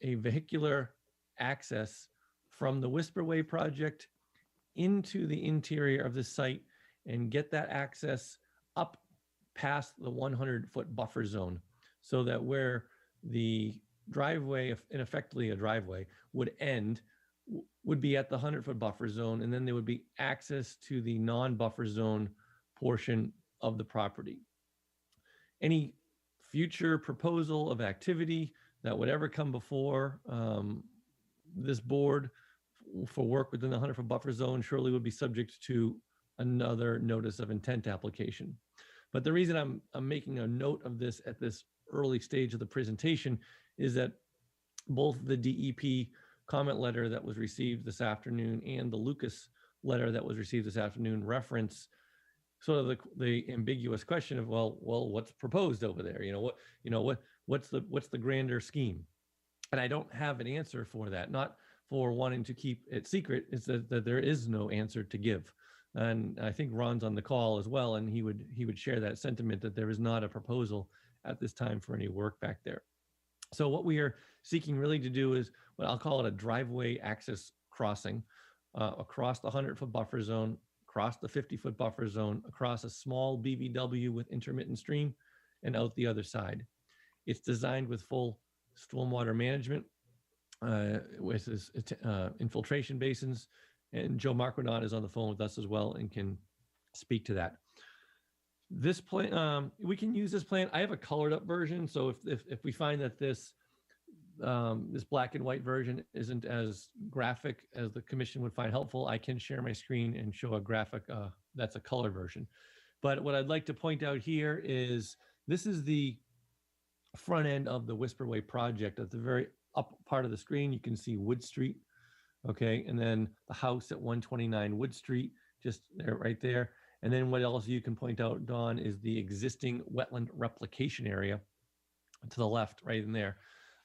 Speaker 13: a vehicular access from the Whisperway project into the interior of the site and get that access up past the 100-foot buffer zone, so that where the driveway, and effectively a driveway, would end would be at the 100-foot buffer zone, and then there would be access to the non-buffer zone portion of the property. Any future proposal of activity that would ever come before this board for work within the 100-foot buffer zone surely would be subject to another notice of intent application. But the reason I'm making a note of this at this early stage of the presentation is that both the DEP comment letter that was received this afternoon and the Lucas letter that was received this afternoon reference sort of the ambiguous question of, well, what's proposed over there? What's the grander scheme? And I don't have an answer for that, not for wanting to keep it secret. It's that there is no answer to give. And I think Ron's on the call as well, and he would share that sentiment that there is not a proposal at this time for any work back there. So what we are seeking really to do is what I'll call it a driveway access crossing across the 100-foot buffer zone, across the 50-foot buffer zone, across a small BVW with intermittent stream, and out the other side. It's designed with full stormwater management, with this infiltration basins, and Joe Marquardt is on the phone with us as well and can speak to that. This plan, we can use this plan. I have a colored up version, so if we find that this this black and white version isn't as graphic as the commission would find helpful, I can share my screen and show a graphic that's a colored version. But what I'd like to point out here is this is the front end of the Whisperway project. At the very up part of the screen, you can see Wood Street, okay, and then the house at 129 Wood Street, just there, right there. And then what else you can point out, Dawn, is the existing wetland replication area to the left, right in there,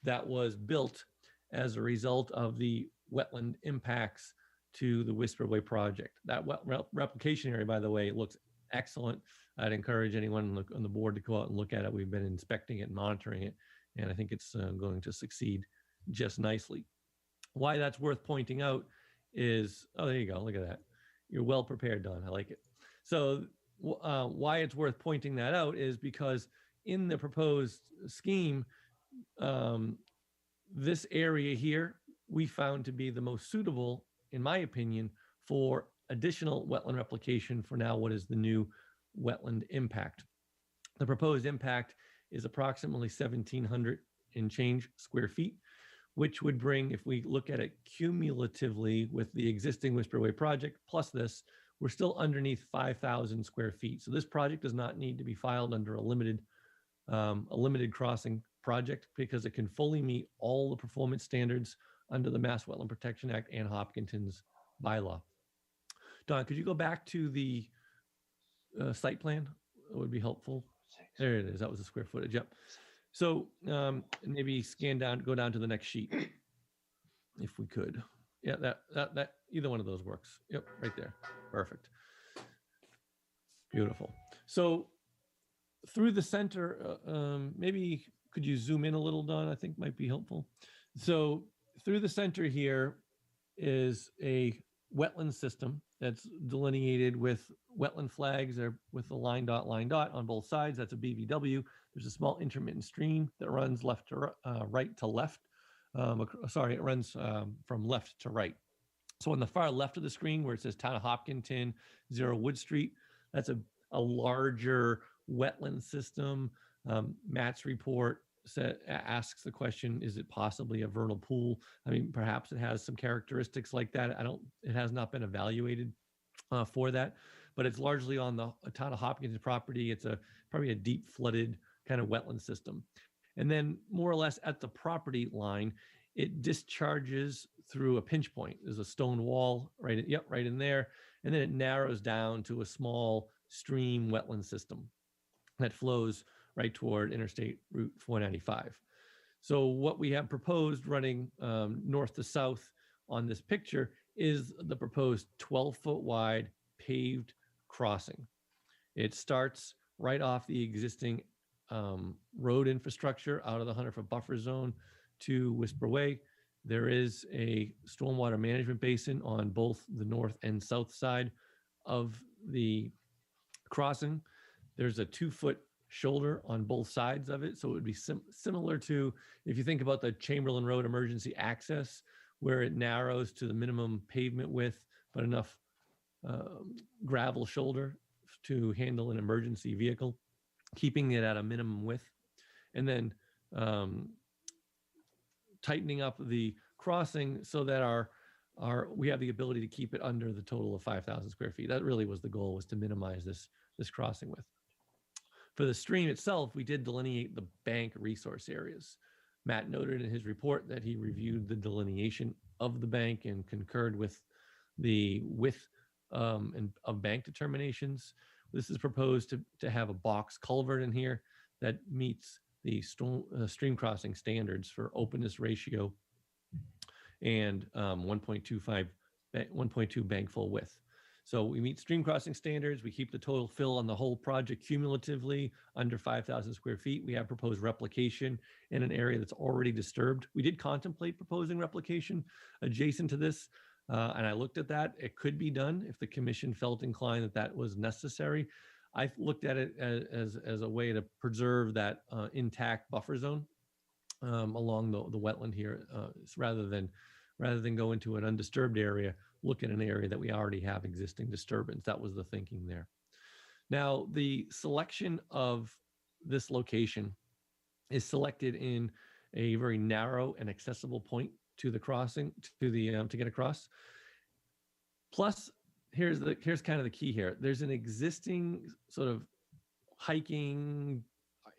Speaker 13: that was built as a result of the wetland impacts to the Whisperway project. That replication area, by the way, looks excellent. I'd encourage anyone on the board to go out and look at it. We've been inspecting it and monitoring it, and I think it's going to succeed just nicely. Why that's worth pointing out is, oh, there you go. Look at that. You're well prepared, Don. I like it. So why it's worth pointing that out is because in the proposed scheme, this area here, we found to be the most suitable, in my opinion, for additional wetland replication for now what is the new wetland impact. The proposed impact is approximately 1,700 and change square feet, which would bring, if we look at it cumulatively with the existing Whisperway project plus this, we're still underneath 5,000 square feet. So this project does not need to be filed under a limited crossing project because it can fully meet all the performance standards under the Mass Wetland Protection Act and Hopkinton's bylaw. Don, could you go back to the site plan? It would be helpful. There it is. That was the square footage. Yep. So maybe scan down, go down to the next sheet, if we could. Yeah, that either one of those works. Yep, right there. Perfect. Beautiful. So through the center, maybe could you zoom in a little, Don? I think might be helpful. So through the center here is a wetland system that's delineated with wetland flags or with a line dot on both sides. That's a BVW. There's a small intermittent stream that runs left to right to left. Sorry, it runs from left to right. So on the far left of the screen where it says Town of Hopkinton, 0 Wood Street, that's a larger wetland system. Matt's report asks the question, is it possibly a vernal pool? I mean, perhaps it has some characteristics like that. It has not been evaluated for that, but it's largely on the Town of Hopkinton property. It's probably a deep flooded kind of wetland system. And then more or less at the property line, it discharges through a pinch point. There's a stone wall right in there. And then it narrows down to a small stream wetland system that flows right toward Interstate Route 495. So what we have proposed running north to south on this picture is the proposed 12-foot wide paved crossing. It starts right off the existing road infrastructure out of the 100-foot buffer zone to Whisperway. There is a stormwater management basin on both the north and south side of the crossing. There's a 2-foot shoulder on both sides of it. So it would be similar to, if you think about the Chamberlain Road emergency access, where it narrows to the minimum pavement width, but enough gravel shoulder to handle an emergency vehicle, keeping it at a minimum width. And then tightening up the crossing so that we have the ability to keep it under the total of 5,000 square feet. That really was the goal, was to minimize this crossing width. For the stream itself, we did delineate the bank resource areas. Matt noted in his report that he reviewed the delineation of the bank and concurred with the width of bank determinations. This is proposed to have a box culvert in here that meets the stream crossing standards for openness ratio and 1.2 bank full width. So we meet stream crossing standards. We keep the total fill on the whole project cumulatively under 5,000 square feet. We have proposed replication in an area that's already disturbed. We did contemplate proposing replication adjacent to this, and I looked at that. It could be done if the commission felt inclined that that was necessary. I looked at it as a way to preserve that intact buffer zone along the wetland here, rather than go into an undisturbed area, look at an area that we already have existing disturbance. That was the thinking there. Now, the selection of this location is selected in a very narrow and accessible point to the crossing, to get across. Plus, here's kind of the key here. There's an existing sort of hiking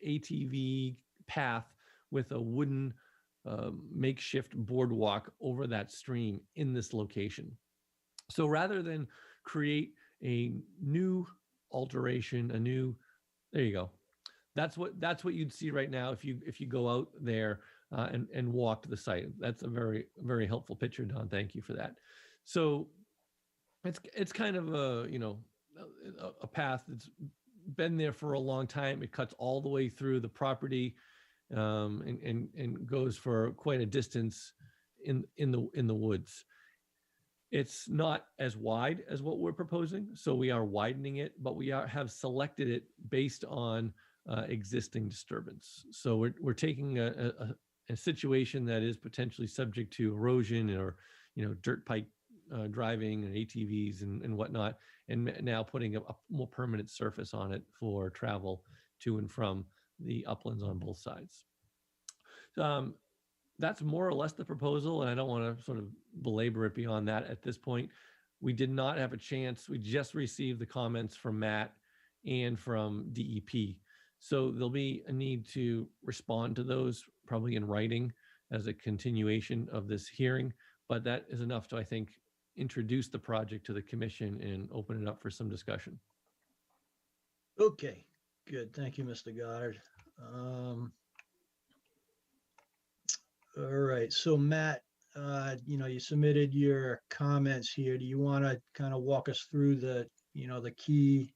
Speaker 13: ATV path with a wooden makeshift boardwalk over that stream in this location. So rather than create a new alteration, there you go. That's what you'd see right now if you go out there and walk to the site. That's a very, very helpful picture, Don. Thank you for that. So it's kind of a path that's been there for a long time. It cuts all the way through the property and goes for quite a distance in the woods. It's not as wide as what we're proposing, so we are widening it, but we have selected it based on existing disturbance. So we're taking a situation that is potentially subject to erosion or dirt pipe driving and ATVs and whatnot, and now putting a more permanent surface on it for travel to and from the uplands on both sides. That's more or less the proposal, and I don't want to sort of belabor it beyond that at this point. We did not have a chance. We just received the comments from Matt and from DEP. So there'll be a need to respond to those probably in writing as a continuation of this hearing, but that is enough to, I think, introduce the project to the commission and open it up for some discussion.
Speaker 1: Okay, good. Thank you, Mr. Goddard. All right, so Matt, you submitted your comments here. Do you want to kind of walk us through the key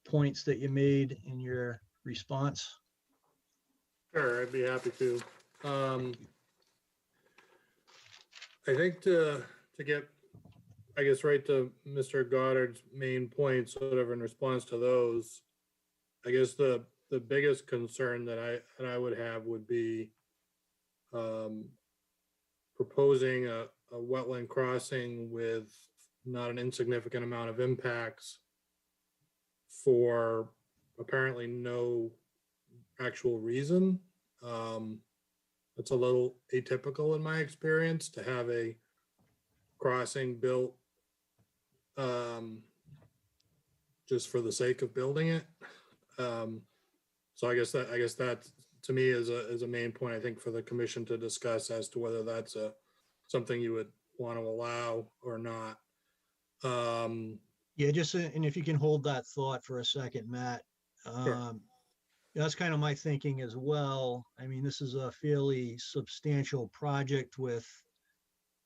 Speaker 1: points that you made in your response?
Speaker 9: Sure, I'd be happy to. I think to get, I guess, right to Mr. Goddard's main points, sort of in response to those, I guess the biggest concern that I would have would be proposing a wetland crossing with not an insignificant amount of impacts for apparently no actual reason. It's a little atypical in my experience to have a crossing built just for the sake of building it. So I guess that to me is a main point, I think, for the commission to discuss as to whether that's something you would want to allow or not.
Speaker 1: Yeah, and if you can hold that thought for a second, Matt.
Speaker 9: Sure.
Speaker 1: That's kind of my thinking as well. I mean, this is a fairly substantial project with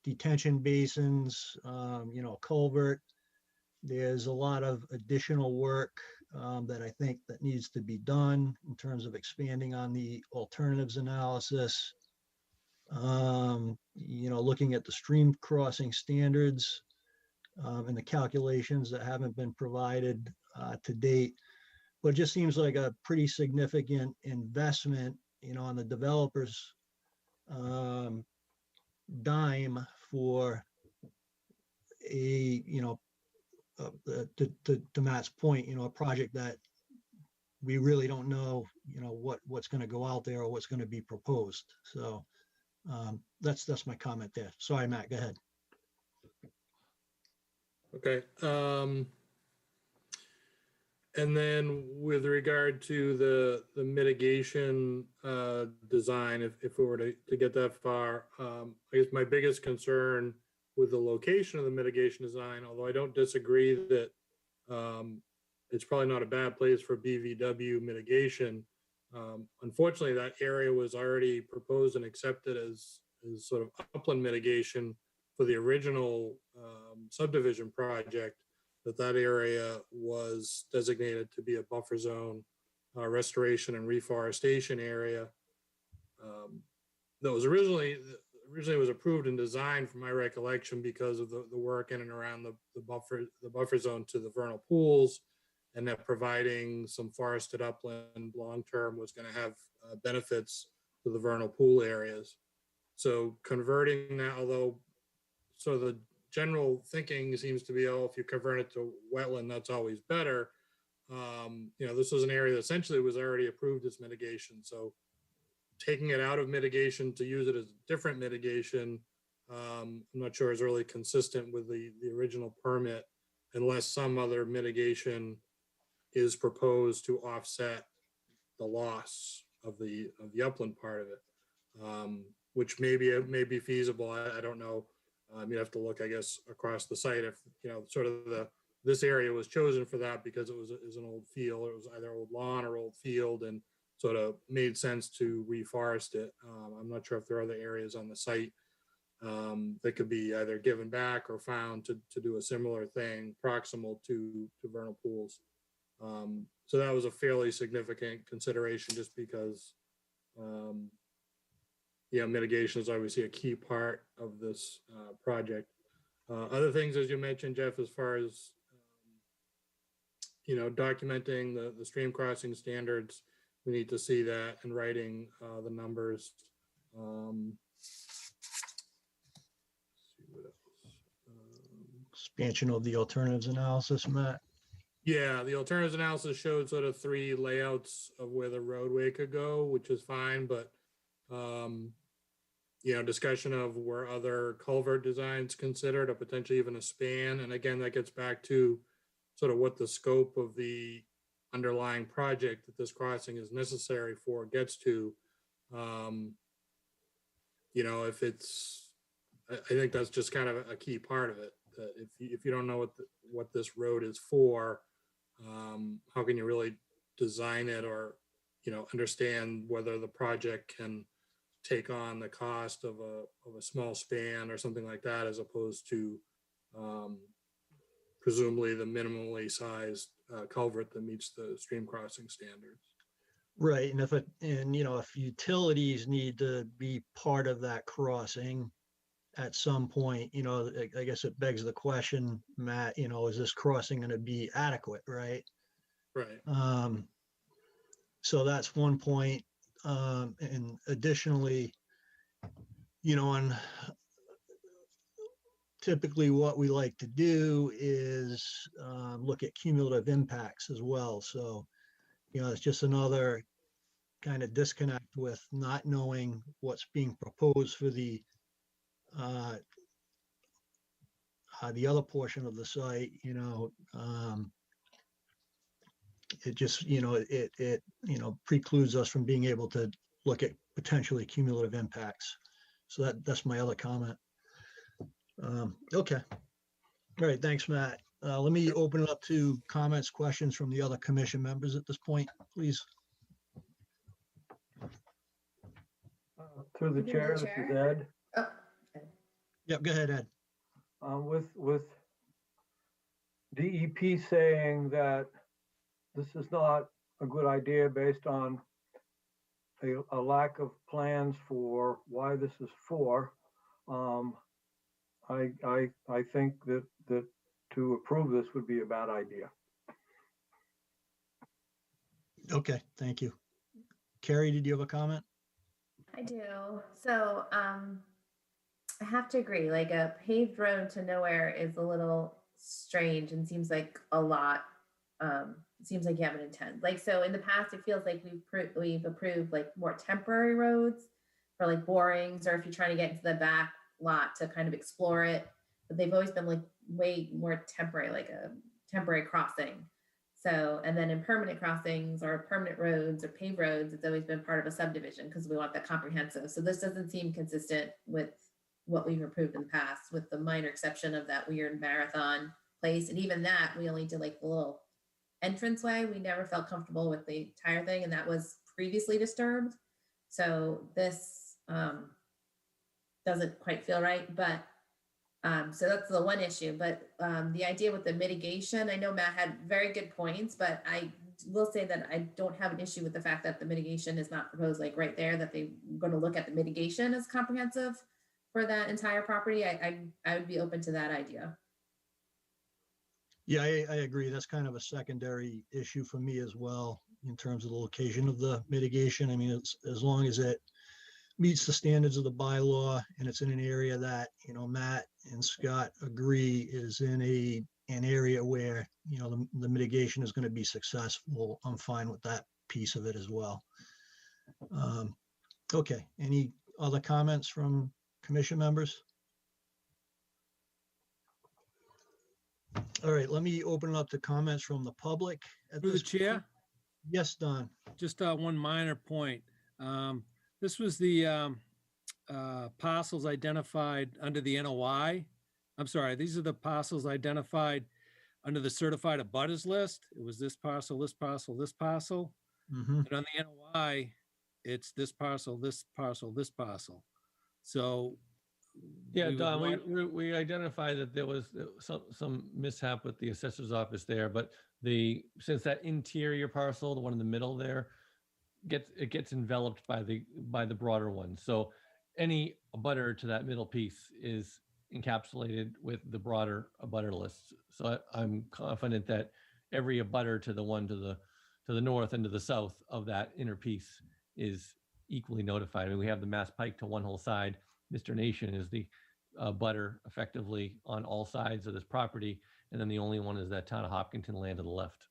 Speaker 1: detention basins, culvert. There's a lot of additional work that I think that needs to be done in terms of expanding on the alternatives analysis. Looking at the stream crossing standards and the calculations that haven't been provided to date. But it just seems like a pretty significant investment, on the developer's dime for to Matt's point, a project that we really don't know, what's going to go out there or what's going to be proposed. So that's my comment there. Sorry, Matt, go ahead.
Speaker 9: Okay. And then with regard to the mitigation design, if we were to get that far, I guess my biggest concern with the location of the mitigation design, although I don't disagree that it's probably not a bad place for BVW mitigation. Unfortunately, that area was already proposed and accepted as sort of upland mitigation for the original subdivision project, that area was designated to be a buffer zone, restoration and reforestation area. That was originally was approved and designed, from my recollection, because of the work in and around the buffer zone to the vernal pools, and that providing some forested upland long-term was going to have benefits to the vernal pool areas. So converting that, so the general thinking seems to be, oh, if you convert it to wetland, that's always better. This was an area that essentially was already approved as mitigation. So taking it out of mitigation to use it as a different mitigation, I'm not sure is really consistent with the original permit, unless some other mitigation is proposed to offset the loss of the upland part of it, which may be feasible. I don't know. You have to look, I guess, across the site. If sort of this area was chosen for that because it was an old field. It was either old lawn or old field, and sort of made sense to reforest it. I'm not sure if there are other areas on the site that could be either given back or found to do a similar thing proximal to vernal pools. So that was a fairly significant consideration, just because mitigation is obviously a key part of this project. Other things, as you mentioned, Jeff, as far as documenting the stream crossing standards, we need to see that in writing, the numbers. See what else.
Speaker 1: Expansion of the alternatives analysis, Matt.
Speaker 9: Yeah, the alternatives analysis showed sort of 3 layouts of where the roadway could go, which is fine, but discussion of where other culvert designs considered, or potentially even a span. And again, that gets back to sort of what the scope of the underlying project that this crossing is necessary for gets to. If it's, I think that's just kind of a key part of it. That if you don't know what this road is for, how can you really design it, or understand whether the project can take on the cost of a small span or something like that, as opposed to presumably the minimally sized culvert that meets the stream crossing standards.
Speaker 1: Right, and if utilities need to be part of that crossing at some point, I guess it begs the question, Matt, is this crossing going to be adequate, right?
Speaker 9: Right.
Speaker 1: So that's one point. And additionally, and typically what we like to do is look at cumulative impacts as well. So, it's just another kind of disconnect with not knowing what's being proposed for the other portion of the site. It just, it precludes us from being able to look at potentially cumulative impacts. So that's my other comment. Okay. All right. Thanks, Matt. Let me open it up to comments, questions from the other commission members at this point, please.
Speaker 5: Through the chair, this is Ed.
Speaker 10: Oh, okay.
Speaker 1: Yep. Go ahead, Ed.
Speaker 5: With DEP saying that this is not a good idea based on a lack of plans for why this is for, I think that to approve this would be a bad idea.
Speaker 1: Okay, thank you. Carrie, did you have a comment?
Speaker 10: I do. So I have to agree, like a paved road to nowhere is a little strange and seems like a lot. It seems like you have an intent. Like, so in the past, it feels like we've approved like more temporary roads for like borings, or if you're trying to get into the back lot to kind of explore it, but they've always been like way more temporary, like a temporary crossing. So, and then in permanent crossings or permanent roads or paved roads, it's always been part of a subdivision because we want that comprehensive. So this doesn't seem consistent with what we've approved in the past, with the minor exception of that weird marathon place. And even that, we only did like the little entranceway. We never felt comfortable with the entire thing, and that was previously disturbed. So this doesn't quite feel right, but So that's the one issue, but the idea with the mitigation, I know Matt had very good points, but I will say that I don't have an issue with the fact that the mitigation is not proposed like right there, that they're going to look at the mitigation as comprehensive for that entire property. I would be open to that idea.
Speaker 1: Yeah, I agree. That's kind of a secondary issue for me as well in terms of the location of the mitigation. I mean, it's as long as it meets the standards of the bylaw and it's in an area that, you know, Matt and Scott agree is in an area where, you know, the mitigation is going to be successful. I'm fine with that piece of it as well. Okay, any other comments from commission members? All right, let me open it up to comments from the public.
Speaker 6: Through the chair,
Speaker 1: Yes, Don.
Speaker 6: just one minor point. This was the parcels identified under the NOI. I'm sorry, these are the parcels identified under the certified abutters list. It was this parcel, this parcel, this parcel.
Speaker 1: Mhm.
Speaker 6: And on the NOI, it's this parcel, this parcel, this parcel. So.
Speaker 13: Yeah,
Speaker 6: we would
Speaker 13: Don,
Speaker 6: want-
Speaker 13: we identified that there was some mishap with the assessor's office there, but since that interior parcel, the one in the middle there, gets enveloped by the broader one. So any abutter to that middle piece is encapsulated with the broader abutter list. So I'm confident that every abutter to the one to the north and to the south of that inner piece is equally notified. I mean, we have the Mass Pike to one whole side. Mr. Nation is the butter effectively on all sides of this property. And then the only one is that town of Hopkinton land to the left.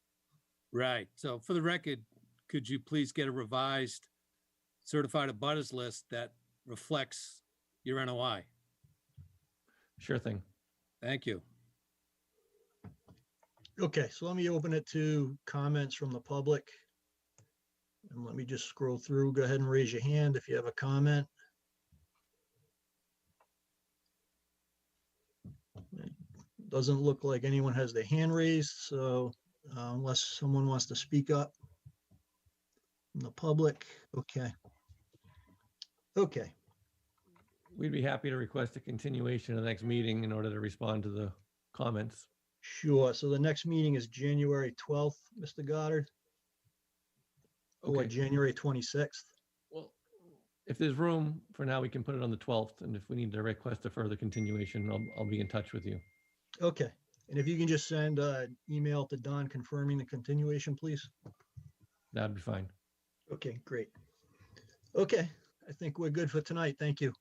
Speaker 6: Right. So for the record, could you please get a revised certified abutters list that reflects your NOI?
Speaker 13: Sure thing.
Speaker 6: Thank you.
Speaker 1: Okay, so let me open it to comments from the public. And let me just scroll through. Go ahead and raise your hand if you have a comment. Doesn't look like anyone has their hand raised, so unless someone wants to speak up from the public, okay. Okay,
Speaker 13: We'd be happy to request a continuation of the next meeting in order to respond to the comments.
Speaker 1: sure. So the next meeting is January 12th, Mr. Goddard? Or
Speaker 13: Okay.
Speaker 1: January 26th?
Speaker 13: Well, if there's room for now, we can put it on the 12th. And if we need to request a further continuation, I'll be in touch with you.
Speaker 1: Okay, and if you can just send an email to Don confirming the continuation, please.
Speaker 13: That'd be fine.
Speaker 1: Okay, great. Okay, I think we're good for tonight. Thank you.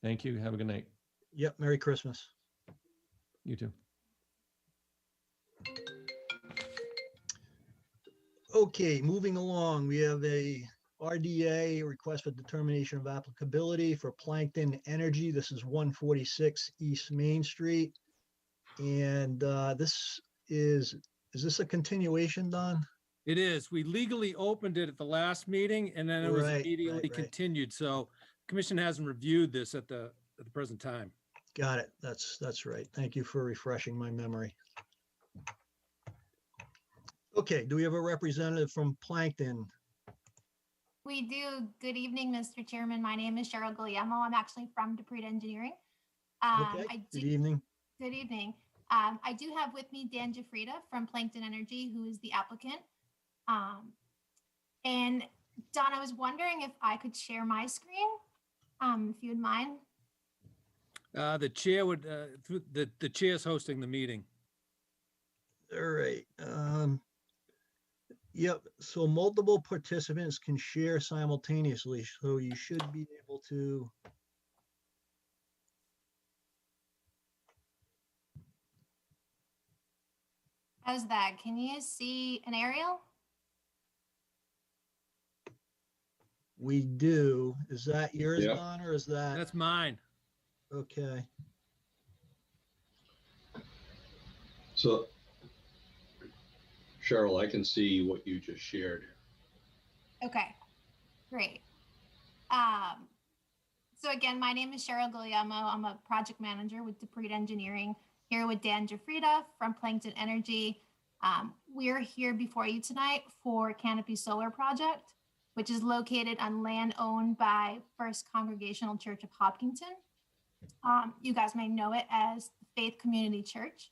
Speaker 13: Thank you. Have a good night.
Speaker 1: Yep, Merry Christmas.
Speaker 13: You too.
Speaker 1: Okay, moving along, we have a RDA, request for determination of applicability for Plankton Energy. This is 146 East Main Street. And this is this a continuation, Don?
Speaker 6: It is. We legally opened it at the last meeting and then it was
Speaker 1: Right,
Speaker 6: immediately
Speaker 1: right.
Speaker 6: continued. So commission hasn't reviewed this at the present time.
Speaker 1: Got it. That's right. Thank you for refreshing my memory. Okay, do we have a representative from Plankton?
Speaker 14: We do. Good evening, Mr. Chairman. My name is Cheryl Guglielmo. I'm actually from DePreta Engineering.
Speaker 1: Okay, good evening.
Speaker 14: Good evening. I do have with me Dan Jafrida from Plankton Energy, who is the applicant. And Don, I was wondering if I could share my screen, if you would mind.
Speaker 6: The chair would, the chair's hosting the meeting.
Speaker 1: All right. Yep, so multiple participants can share simultaneously, so you should be able to.
Speaker 14: How's that? Can you see an aerial?
Speaker 1: We do. Is that yours,
Speaker 15: Yeah.
Speaker 1: Don, or is that?
Speaker 6: That's mine.
Speaker 1: Okay.
Speaker 15: So, Cheryl, I can see what you just shared.
Speaker 14: Okay, great. So again, my name is Cheryl Guglielmo. I'm a project manager with DePreta Engineering, here with Dan Jafrida from Plankton Energy. We're here before you tonight for Canopy Solar Project, which is located on land owned by First Congregational Church of Hopkinton. You guys may know it as Faith Community Church.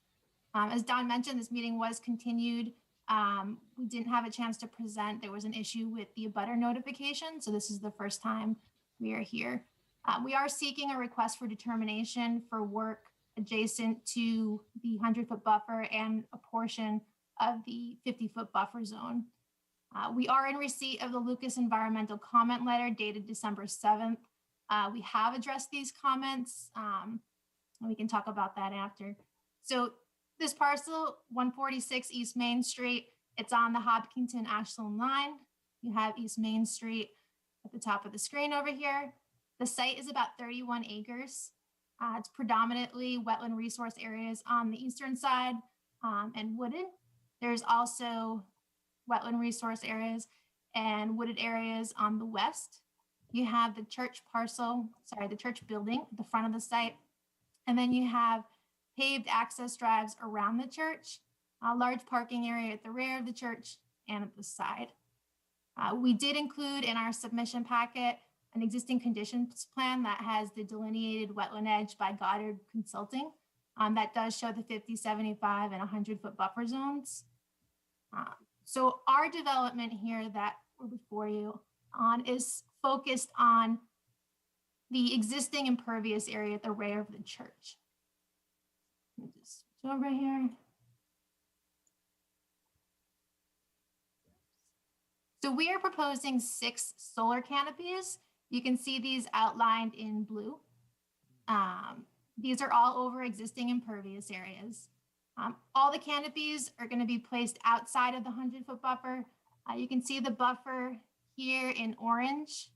Speaker 14: As Don mentioned, this meeting was continued. We didn't have a chance to present. There was an issue with the abutter notification, so this is the first time we are here. We are seeking a request for determination for work adjacent to the 100-foot buffer and a portion of the 50-foot buffer zone. We are in receipt of the Lucas environmental comment letter dated December 7th. We have addressed these comments, and we can talk about that after. So this parcel, 146 East Main Street, it's on the Hopkinton Ashland line. You have East Main Street at the top of the screen over here. The site is about 31 acres. It's predominantly wetland resource areas on the eastern side and wooded. There's also wetland resource areas and wooded areas on the west. You have the church the church building at the front of the site. And then you have paved access drives around the church, a large parking area at the rear of the church and at the side. We did include in our submission packet an existing conditions plan that has the delineated wetland edge by Goddard Consulting. That does show the 50, 75, and 100-foot buffer zones. So our development here that we're before you on is focused on the existing impervious area at the rear of the church. Let me just switch over here. So we are proposing 6 solar canopies. You can see these outlined in blue. These are all over existing impervious areas. All the canopies are going to be placed outside of the 100-foot buffer. You can see the buffer here in orange.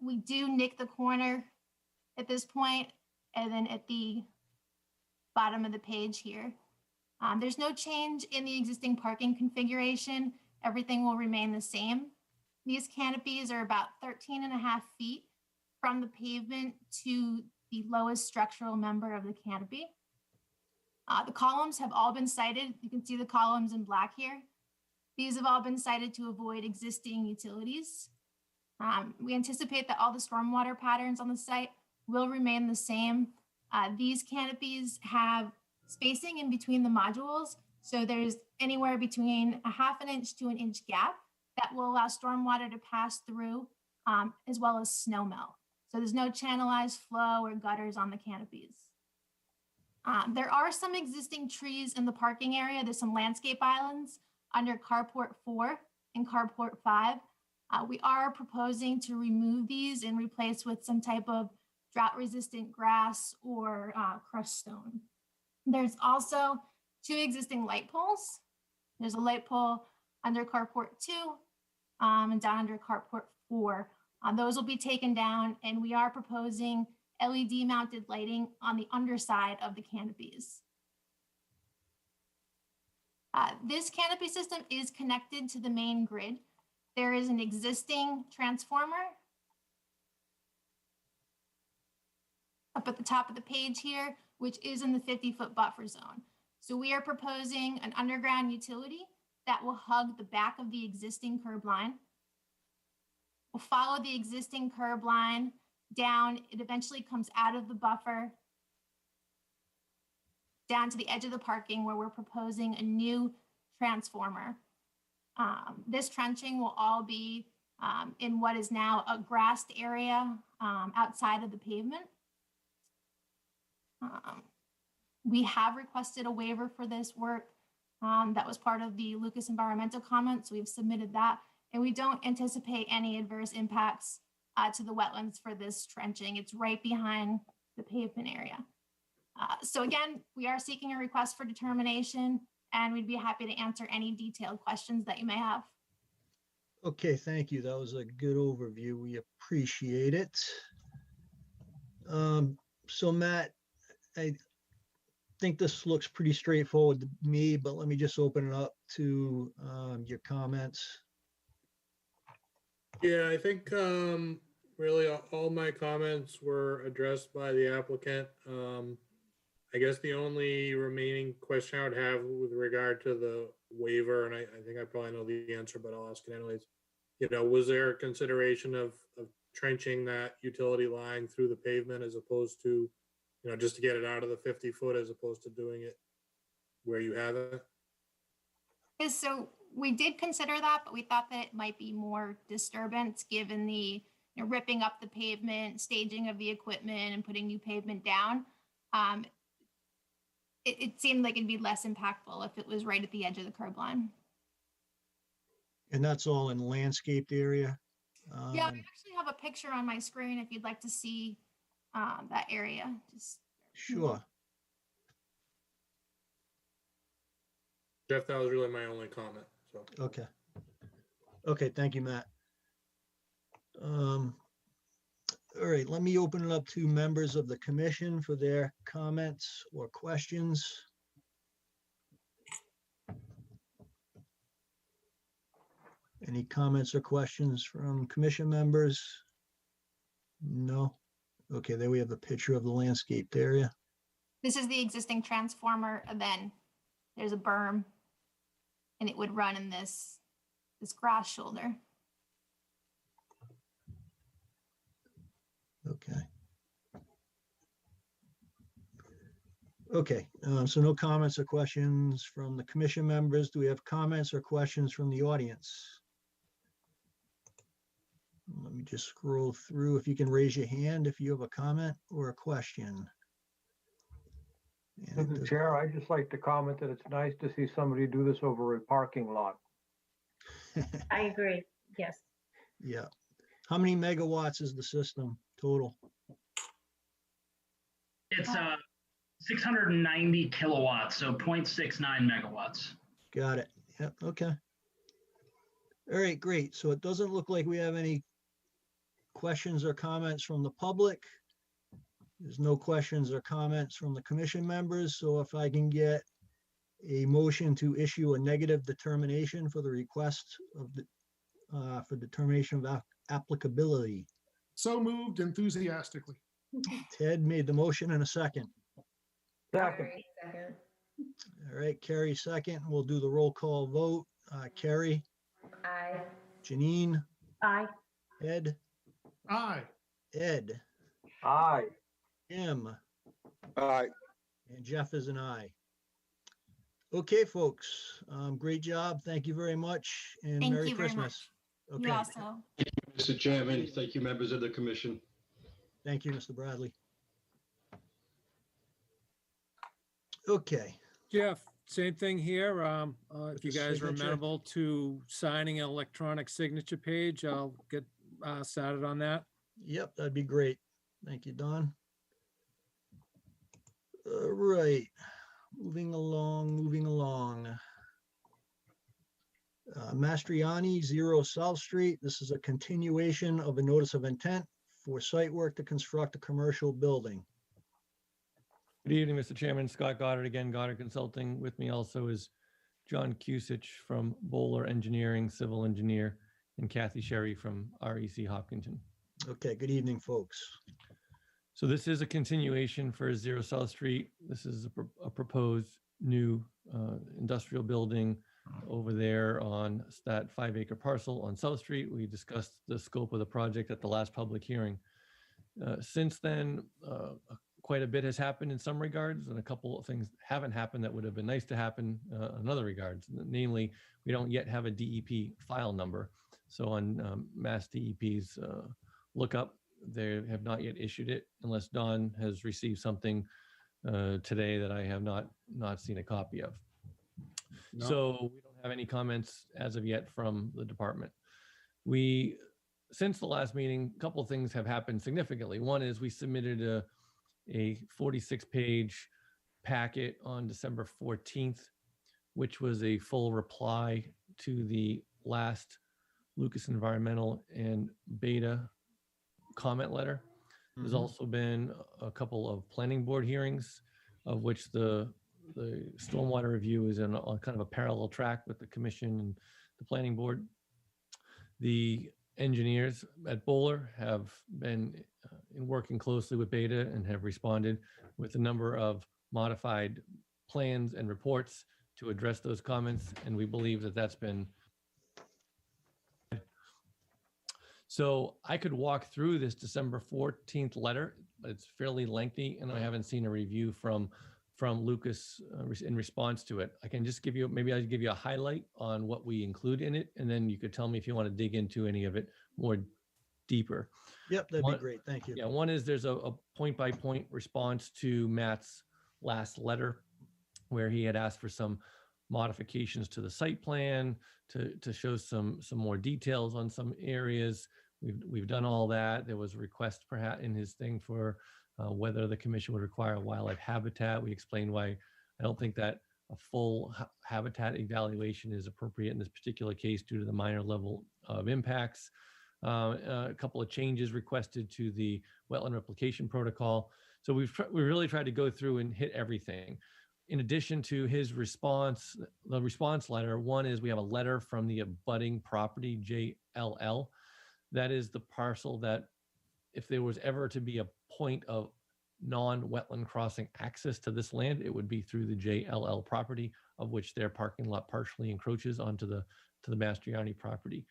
Speaker 14: We do nick the corner at this point, and then at the bottom of the page here. There's no change in the existing parking configuration. Everything will remain the same. These canopies are about 13.5 feet from the pavement to the lowest structural member of the canopy. The columns have all been sited. You can see the columns in black here. These have all been sited to avoid existing utilities. We anticipate that all the stormwater patterns on the site will remain the same. These canopies have spacing in between the modules. So there's anywhere between a 1/2 inch to 1 inch gap that will allow stormwater to pass through, as well as snow melt. So there's no channelized flow or gutters on the canopies. There are some existing trees in the parking area. There's some landscape islands under carport 4 and carport 5. We are proposing to remove these and replace with some type of drought-resistant grass or crushed stone. There's also 2 existing light poles. There's a light pole under carport 2 and down under carport 4. Those will be taken down, and we are proposing LED mounted lighting on the underside of the canopies. This canopy system is connected to the main grid. There is an existing transformer up at the top of the page here, which is in the 50-foot buffer zone. So we are proposing an underground utility that will hug the back of the existing curb line. We'll follow the existing curb line down. It eventually comes out of the buffer down to the edge of the parking where we're proposing a new transformer. This trenching will all be in what is now a grassed area outside of the pavement. We have requested a waiver for this work. That was part of the Lucas environmental comments. We've submitted that, and we don't anticipate any adverse impacts to the wetlands for this trenching. It's right behind the pavement area. So again, we are seeking a request for determination, and we'd be happy to answer any detailed questions that you may have.
Speaker 1: Okay, thank you. That was a good overview. We appreciate it. So Matt, I think this looks pretty straightforward to me, but let me just open it up to your comments.
Speaker 9: Yeah, I think really all my comments were addressed by the applicant. I guess the only remaining question I would have with regard to the waiver, and I think I probably know the answer, but I'll ask it anyways. You know, was there a consideration of trenching that utility line through the pavement as opposed to, just to get it out of the 50 foot as opposed to doing it where you have it?
Speaker 14: So we did consider that, but we thought that it might be more disturbance given the ripping up the pavement, staging of the equipment, and putting new pavement down. It seemed like it'd be less impactful if it was right at the edge of the curb line.
Speaker 1: And that's all in landscaped area?
Speaker 14: Yeah, we actually have a picture on my screen if you'd like to see that area. Just
Speaker 1: Sure.
Speaker 9: Jeff, that was really my only comment, so.
Speaker 1: Okay. Okay, thank you, Matt. All right, let me open it up to members of the commission for their comments or questions. Any comments or questions from commission members? No? Okay, there we have the picture of the landscaped area.
Speaker 14: this is the existing transformer, and then there's a berm, and it would run in this grass shoulder.
Speaker 1: Okay. Okay, so no comments or questions from the commission members. Do we have comments or questions from the audience? Let me just scroll through. If you can raise your hand if you have a comment or a question. And
Speaker 5: Mr. Chair, I'd just like to comment that it's nice to see somebody do this over a parking lot.
Speaker 4: I agree. Yes.
Speaker 1: Yeah. How many megawatts is the system total?
Speaker 16: It's 690 kilowatts, so 0.69 megawatts.
Speaker 1: Got it. Yep. Okay. All right, great. So it doesn't look like we have any questions or comments from the public. There's no questions or comments from the commission members. So if I can get a motion to issue a negative determination for the request of the for determination of applicability.
Speaker 12: So moved enthusiastically.
Speaker 1: Ted made the motion in a second.
Speaker 5: Second.
Speaker 1: All right, Carrie second. We'll do the roll call vote. Carrie,
Speaker 10: Aye.
Speaker 1: Janine,
Speaker 4: Aye.
Speaker 1: Ed,
Speaker 12: Aye.
Speaker 1: Ed,
Speaker 5: Aye.
Speaker 1: Tim,
Speaker 3: Aye.
Speaker 1: and Jeff is an aye. Okay, folks, great job. Thank you very much, and
Speaker 14: Thank
Speaker 1: Merry
Speaker 14: you very
Speaker 1: Christmas.
Speaker 14: much.
Speaker 1: Okay,
Speaker 14: You also.
Speaker 15: Mr. Chairman, thank you, members of the commission.
Speaker 1: thank you, Mr. Bradley. Okay,
Speaker 6: Jeff, same thing here. If you
Speaker 1: the
Speaker 6: guys are
Speaker 1: signature.
Speaker 6: amenable to signing an electronic signature page, I'll get started on that.
Speaker 1: yep, that'd be great. Thank you, Don. All right, moving along. Mastriani, 0 South Street. This is a continuation of a notice of intent for site work to construct a commercial building.
Speaker 13: Good evening, Mr. Chairman. Scott Goddard again, Goddard Consulting. With me also is John Cusich from Bowler Engineering, Civil Engineer, and Kathy Sherry from REC Hopkinton.
Speaker 1: Okay, good evening, folks.
Speaker 13: So this is a continuation for 0 South Street. This is a proposed new industrial building over there on that 5-acre parcel on South Street. We discussed the scope of the project at the last public hearing. Since then, quite a bit has happened in some regards, and a couple of things haven't happened that would have been nice to happen in other regards. Namely, we don't yet have a DEP file number. So on Mass DEP's lookup, they have not yet issued it unless Don has received something today that I have not seen a copy of.
Speaker 6: No.
Speaker 13: So we don't have any comments as of yet from the department. Since the last meeting, a couple of things have happened significantly. One is we submitted a 46-page packet on December 14th, which was a full reply to the last Lucas Environmental and Beta comment letter. There's also been a couple of planning board hearings, of which the stormwater review is on kind of a parallel track with the commission and the planning board. The engineers at Bowler have been in working closely with Beta and have responded with a number of modified plans and reports to address those comments, and we believe that that's been. So I could walk through this December 14th letter, but it's fairly lengthy, and I haven't seen a review from Lucas in response to it. I can just give you, maybe I'll give you a highlight on what we include in it, and then you could tell me if you want to dig into any of it more deeper.
Speaker 1: Yep, that'd be great. Thank you.
Speaker 13: Yeah, one is there's a point-by-point response to Matt's last letter where he had asked for some modifications to the site plan to show some more details on some areas. We've done all that. There was a request perhaps in his thing for whether the commission would require wildlife habitat. We explained why I don't think that a full habitat evaluation is appropriate in this particular case due to the minor level of impacts. A couple of changes requested to the wetland replication protocol. So we really tried to go through and hit everything. In addition to his response, the response letter, one is we have a letter from the abutting property, JLL. That is the parcel that if there was ever to be a point of non-wetland crossing access to this land, it would be through the JLL property, of which their parking lot partially encroaches onto the Mastriani property.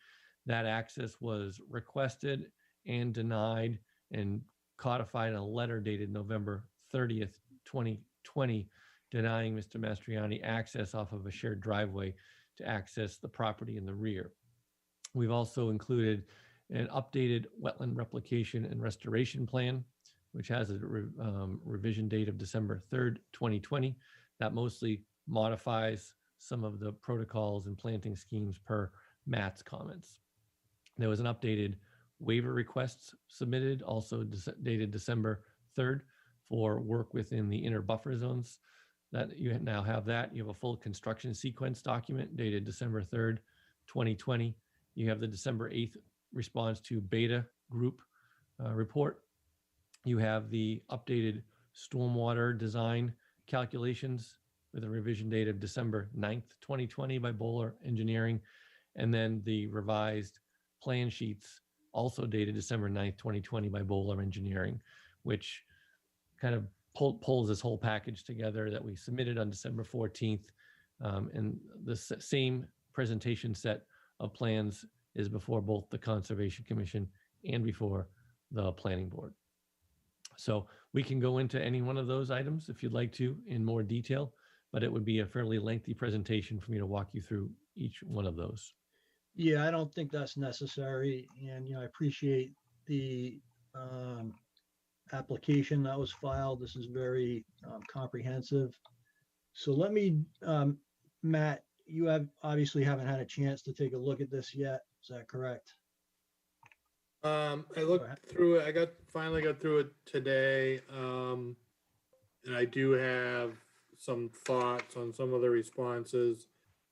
Speaker 13: That access was requested and denied and codified in a letter dated November 30th, 2020, denying Mr. Mastriani access off of a shared driveway to access the property in the rear. We've also included an updated wetland replication and restoration plan, which has a revision date of December 3rd, 2020. That mostly modifies some of the protocols and planting schemes per Matt's comments. There was an updated waiver request submitted, also dated December 3rd, for work within the inner buffer zones. That you now have that. You have a full construction sequence document dated December 3rd, 2020. You have the December 8th response to beta group report. You have the updated stormwater design calculations with a revision date of December 9th, 2020 by Bowler Engineering. And then the revised plan sheets also dated December 9th, 2020 by Bowler Engineering, which kind of pulls this whole package together that we submitted on December 14th. And the same presentation set of plans is before both the Conservation Commission and before the Planning Board. So we can go into any one of those items if you'd like to in more detail, but it would be a fairly lengthy presentation for me to walk you through each one of those.
Speaker 1: Yeah, I don't think that's necessary. And, I appreciate the application that was filed. This is very comprehensive. So let me, Matt, you obviously haven't had a chance to take a look at this yet. Is that correct?
Speaker 9: I looked through it. I finally got through it today. And I do have some thoughts on some of the responses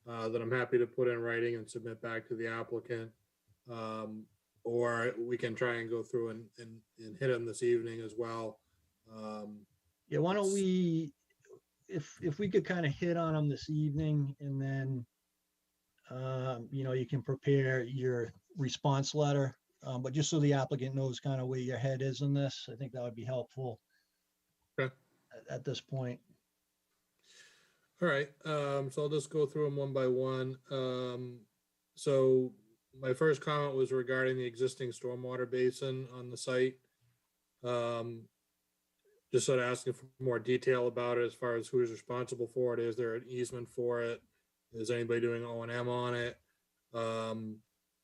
Speaker 9: that I'm happy to put in writing and submit back to the applicant. Or we can try and go through and hit them this evening as well.
Speaker 1: Yeah, why don't we, if we could kind of hit on them this evening, and then, you can prepare your response letter, but just so the applicant knows kind of where your head is in this, I think that would be helpful.
Speaker 9: Okay.
Speaker 1: At this point.
Speaker 9: All right, so I'll just go through them one by one. So my first comment was regarding the existing stormwater basin on the site. Just sort of asking for more detail about it as far as who is responsible for it. Is there an easement for it? Is anybody doing O&M on it? And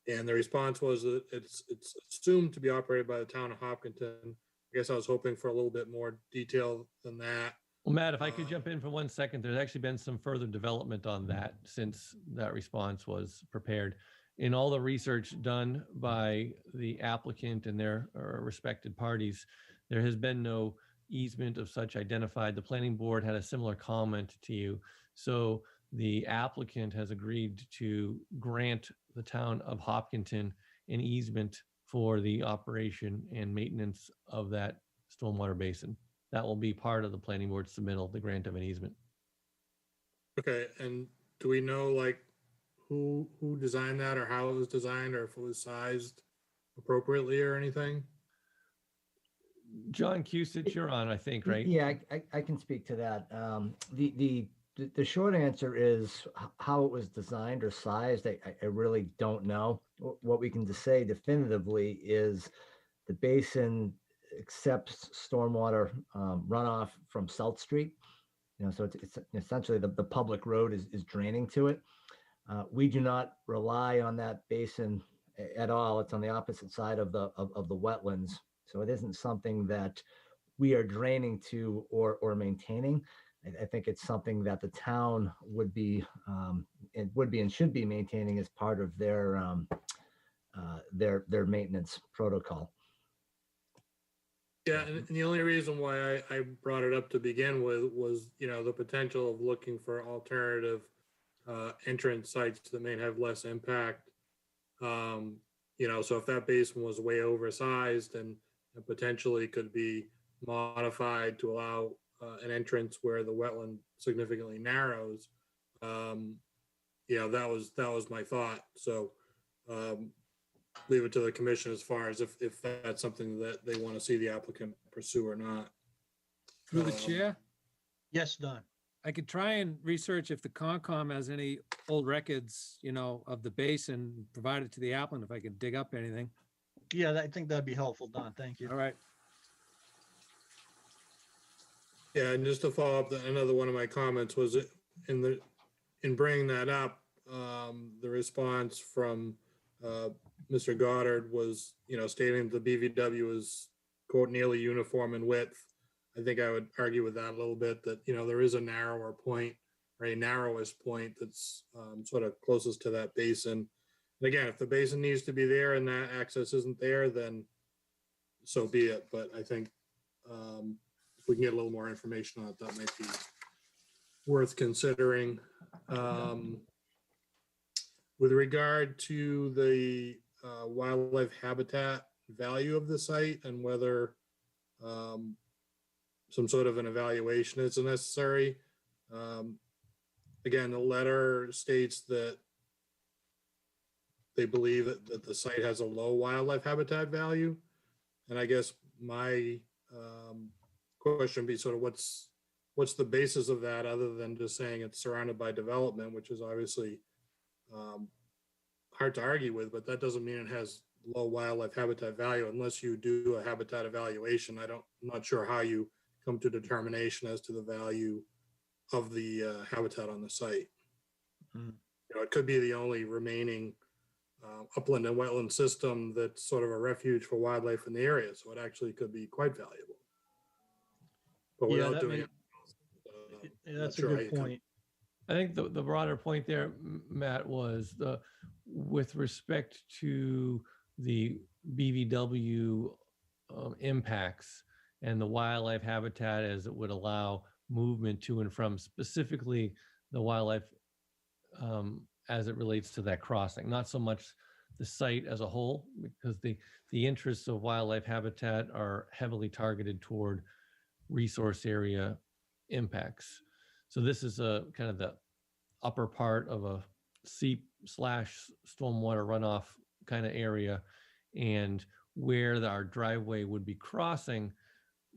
Speaker 9: the response was that it's assumed to be operated by the town of Hopkinton. I guess I was hoping for a little bit more detail than that.
Speaker 13: Well, Matt, if I could jump in for 1 second, there's actually been some further development on that since that response was prepared. In all the research done by the applicant and their respected parties, there has been no easement of such identified. The planning board had a similar comment to you. So the applicant has agreed to grant the town of Hopkinton an easement for the operation and maintenance of that stormwater basin. That will be part of the planning board submittal, the grant of an easement.
Speaker 9: Okay, and do we know like who designed that or how it was designed or if it was sized appropriately or anything?
Speaker 13: John Cusich, you're on, I think, right?
Speaker 17: Yeah, I can speak to that. The The short answer is how it was designed or sized. I really don't know. What we can just say definitively is the basin accepts stormwater runoff from South Street. So it's essentially the public road is draining to it. We do not rely on that basin at all. It's on the opposite side of the wetlands. So it isn't something that we are draining to or maintaining. I think it's something that the town would be and should be maintaining as part of their maintenance protocol.
Speaker 9: Yeah, and the only reason why I brought it up to begin with was, the potential of looking for alternative entrance sites that may have less impact. So if that basin was way oversized and potentially could be modified to allow an entrance where the wetland significantly narrows, that was my thought. So leave it to the commission as far as if that's something that they want to see the applicant pursue or not.
Speaker 6: Through the chair,
Speaker 1: Yes, Don.
Speaker 6: I could try and research if the Concom has any old records, of the basin, provided to the applicant, if I could dig up anything.
Speaker 1: Yeah, I think that'd be helpful, Don. Thank you.
Speaker 6: All right.
Speaker 9: Yeah, and just to follow up, another one of my comments was in bringing that up, the response from Mr. Goddard was, stating the BVW is, quote, nearly uniform in width. I think I would argue with that a little bit, that, there is a narrower point, or a narrowest point that's sort of closest to that basin. And again, if the basin needs to be there and that access isn't there, then so be it. But I think if we can get a little more information on it, that might be worth considering. With regard to the wildlife habitat value of the site and whether some sort of an evaluation is necessary. Again, the letter states that they believe that the site has a low wildlife habitat value. And I guess my question would be sort of what's the basis of that, other than just saying it's surrounded by development, which is obviously hard to argue with, but that doesn't mean it has low wildlife habitat value unless you do a habitat evaluation. I'm not sure how you come to determination as to the value of the habitat on the site. It could be the only remaining upland and wetland system that's sort of a refuge for wildlife in the area, so it actually could be quite valuable. But without doing it,
Speaker 1: that's a good point.
Speaker 13: I think the broader point there, Matt, was with respect to the BVW impacts and the wildlife habitat, as it would allow movement to and from, specifically the wildlife as it relates to that crossing, not so much the site as a whole, because the interests of wildlife habitat are heavily targeted toward resource area impacts. So this is a kind of the upper part of a seep/stormwater runoff kind of area, and where our driveway would be crossing,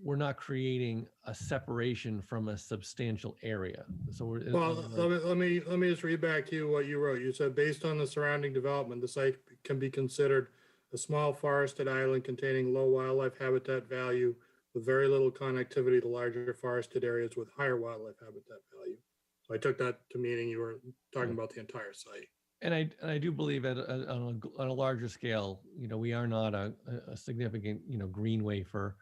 Speaker 13: we're not creating a separation from a substantial area. So
Speaker 9: let me just read back to you what you wrote. You said, based on the surrounding development, the site can be considered a small forested island containing low wildlife habitat value with very little connectivity to larger forested areas with higher wildlife habitat value. So I took that to meaning you were talking about the entire site.
Speaker 13: And I do believe on a larger scale, we are not a significant, greenway for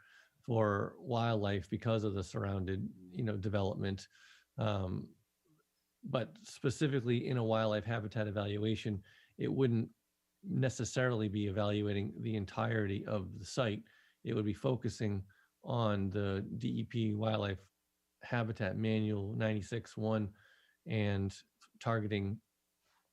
Speaker 13: wildlife because of the surrounded, development. But specifically in a wildlife habitat evaluation, it wouldn't necessarily be evaluating the entirety of the site. It would be focusing on the DEP Wildlife Habitat Manual 96-1 and targeting,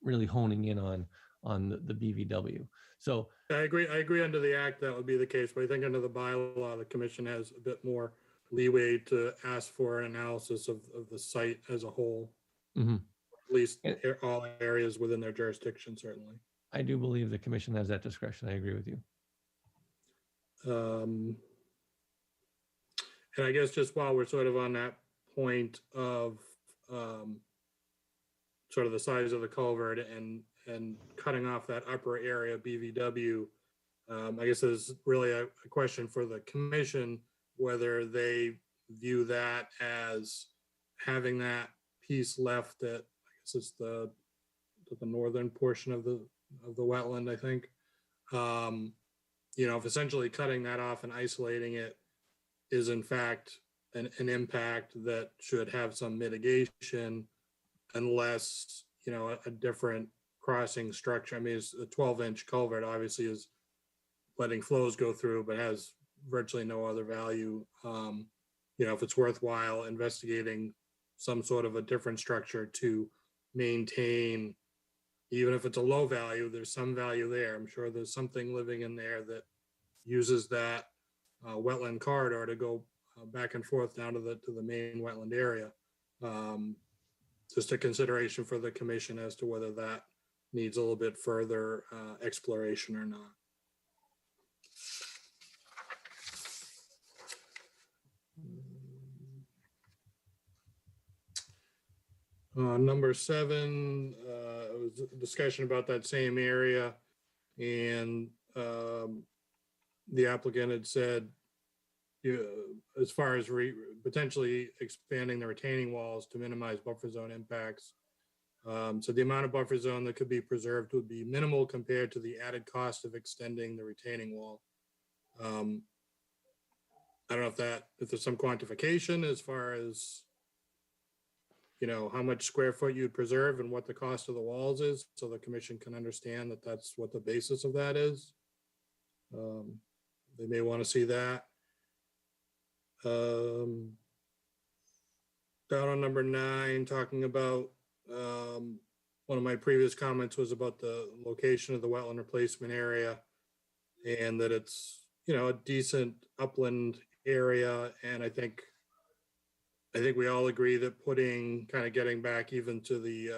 Speaker 13: really honing in on the BVW. So
Speaker 9: I agree under the act that would be the case, but I think under the bylaw, the commission has a bit more leeway to ask for an analysis of the site as a whole, at least all areas within their jurisdiction, certainly.
Speaker 13: I do believe the commission has that discretion. I agree with you.
Speaker 9: And I guess just while we're sort of on that point of sort of the size of the culvert and cutting off that upper area BVW. I guess there's really a question for the commission, whether they view that as having that piece left at, I guess it's the northern portion of the wetland, I think. If essentially cutting that off and isolating it is in fact an impact that should have some mitigation, unless, a different crossing structure. I mean, it's a 12-inch culvert, obviously is letting flows go through, but has virtually no other value. If it's worthwhile investigating some sort of a different structure to maintain, even if it's a low value, there's some value there. I'm sure there's something living in there that uses that wetland corridor to go back and forth down to the main wetland area. Just a consideration for the commission as to whether that needs a little bit further exploration or not. Number 7, it was a discussion about that same area, and the applicant had said, as far as potentially expanding the retaining walls to minimize buffer zone impacts. So the amount of buffer zone that could be preserved would be minimal compared to the added cost of extending the retaining wall. I don't know if there's some quantification as far as, how much square foot you'd preserve and what the cost of the walls is, so the commission can understand that that's what the basis of that is. They may want to see that. Down on number 9, talking about one of my previous comments was about the location of the wetland replacement area, and that it's, a decent upland area. And I think we all agree that getting back even to the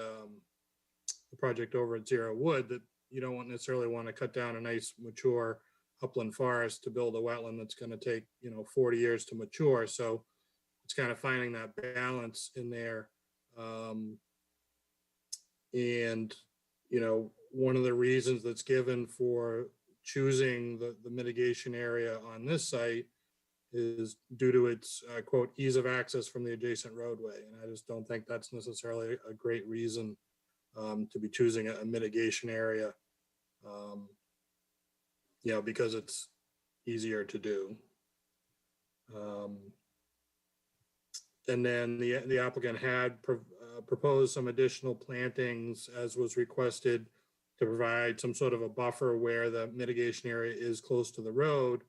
Speaker 9: project over at Zero Wood, that you don't necessarily want to cut down a nice mature upland forest to build a wetland that's going to take 40 years to mature. So it's kind of finding that balance in there. And one of the reasons that's given for choosing the mitigation area on this site is due to its quote ease of access from the adjacent roadway. And I just don't think that's necessarily a great reason to be choosing a mitigation area. Because it's easier to do. And then the applicant had proposed some additional plantings, as was requested, to provide some sort of a buffer where the mitigation area is close to the road.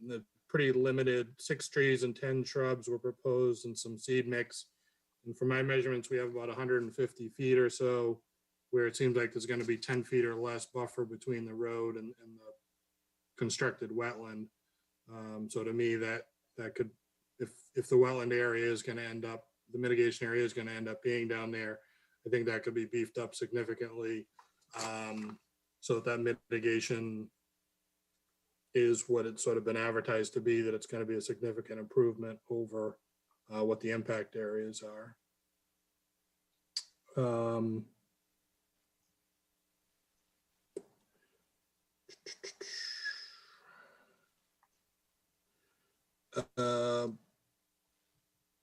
Speaker 9: The pretty limited 6 trees and 10 shrubs were proposed and some seed mix. And from my measurements, we have about 150 feet or so where it seems like there's going to be 10 feet or less buffer between the road and the constructed wetland. So to me, that could, if the wetland area is going to end up, the mitigation area is going to end up being down there, I think that could be beefed up significantly, so that mitigation is what it's sort of been advertised to be, that it's going to be a significant improvement over what the impact areas are.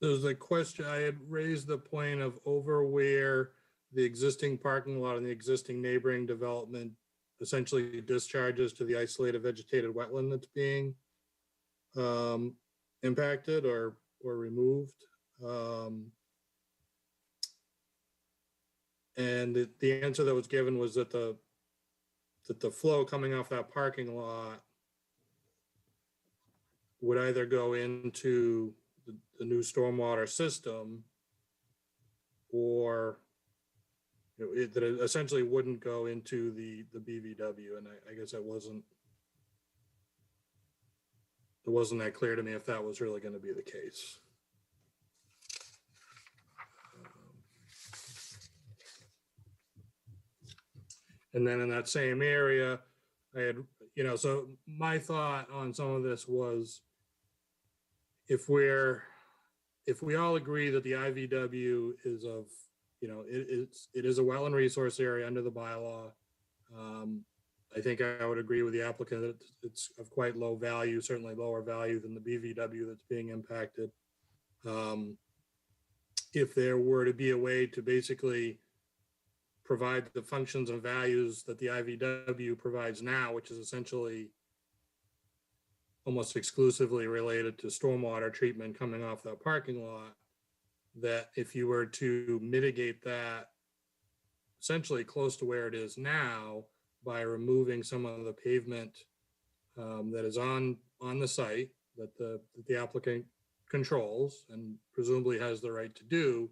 Speaker 9: There's a question, I had raised the point of over where the existing parking lot and the existing neighboring development essentially discharges to the isolated vegetated wetland that's being impacted or removed. And the answer that was given was that the flow coming off that parking lot would either go into the new stormwater system, or that it essentially wouldn't go into the BVW. And I guess it wasn't that clear to me if that was really going to be the case. And then in that same area, I had, so my thought on some of this was, if if we all agree that the IVW is of, it is a wetland resource area under the bylaw, I think I would agree with the applicant that it's of quite low value, certainly lower value than the BVW that's being impacted. If there were to be a way to basically provide the functions and values that the IVW provides now, which is essentially almost exclusively related to stormwater treatment coming off that parking lot, that if you were to mitigate that essentially close to where it is now by removing some of the pavement that is on the site that the applicant controls and presumably has the right to do,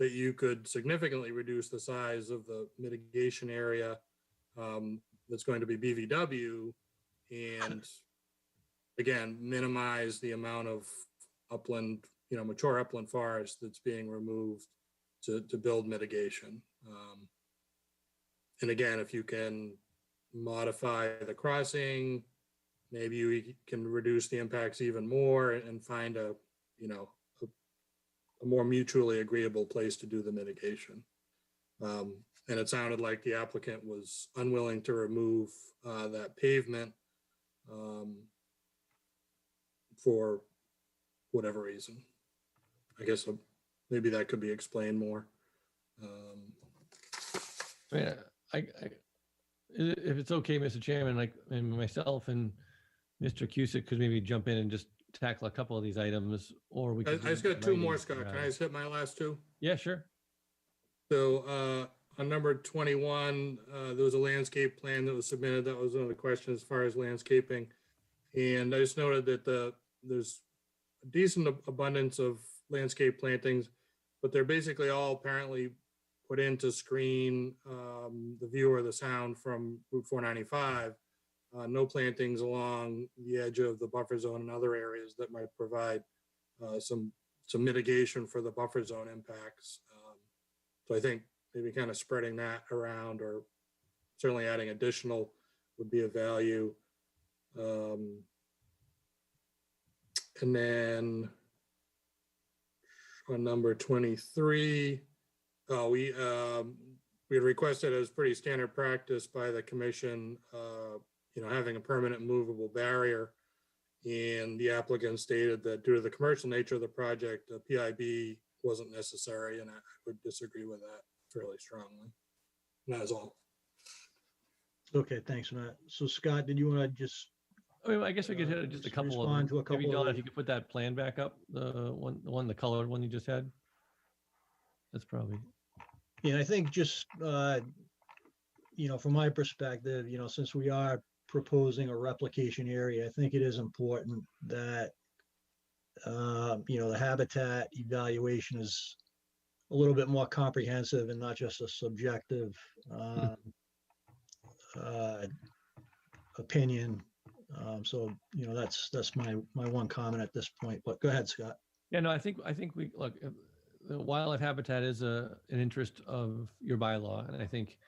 Speaker 9: that you could significantly reduce the size of the mitigation area that's going to be BVW, and again, minimize the amount of upland, mature upland forest that's being removed to build mitigation. And again, if you can modify the crossing, maybe you can reduce the impacts even more and find a more mutually agreeable place to do the mitigation. And it sounded like the applicant was unwilling to remove that pavement for whatever reason. I guess maybe that could be explained more.
Speaker 13: If it's okay, Mr. Chairman, and myself and Mr. Cusick could maybe jump in and just tackle a couple of these items, or we
Speaker 9: I
Speaker 13: could.
Speaker 9: just got two more, Scott. Can I just hit my last two?
Speaker 13: Yeah, sure.
Speaker 9: So on number 21, there was a landscape plan that was submitted. That was one of the questions as far as landscaping. And I just noted that there's a decent abundance of landscape plantings, but they're basically all apparently put in to screen the view or the sound from Route 495. No plantings along the edge of the buffer zone and other areas that might provide some mitigation for the buffer zone impacts. So I think maybe kind of spreading that around, or certainly adding additional, would be of value. And then on number 23, we had requested, as pretty standard practice by the commission, having a permanent movable barrier. And the applicant stated that due to the commercial nature of the project, a PIB wasn't necessary, and I would disagree with that fairly strongly. And that is all.
Speaker 1: Okay, thanks, Matt. So Scott, did you want to just?
Speaker 13: I guess we could hit just a couple of
Speaker 1: respond
Speaker 13: them.
Speaker 1: to a couple
Speaker 13: Maybe Don,
Speaker 1: of
Speaker 13: if you could put that plan back up, the colored one you just had. That's probably.
Speaker 1: Yeah, I think just, from my perspective, since we are proposing a replication area, I think it is important that, the habitat evaluation is a little bit more comprehensive and not just a subjective opinion. So, that's my one comment at this point, but go ahead, Scott.
Speaker 13: Yeah, no, I think we look. The wildlife habitat is an interest of your bylaw, and I think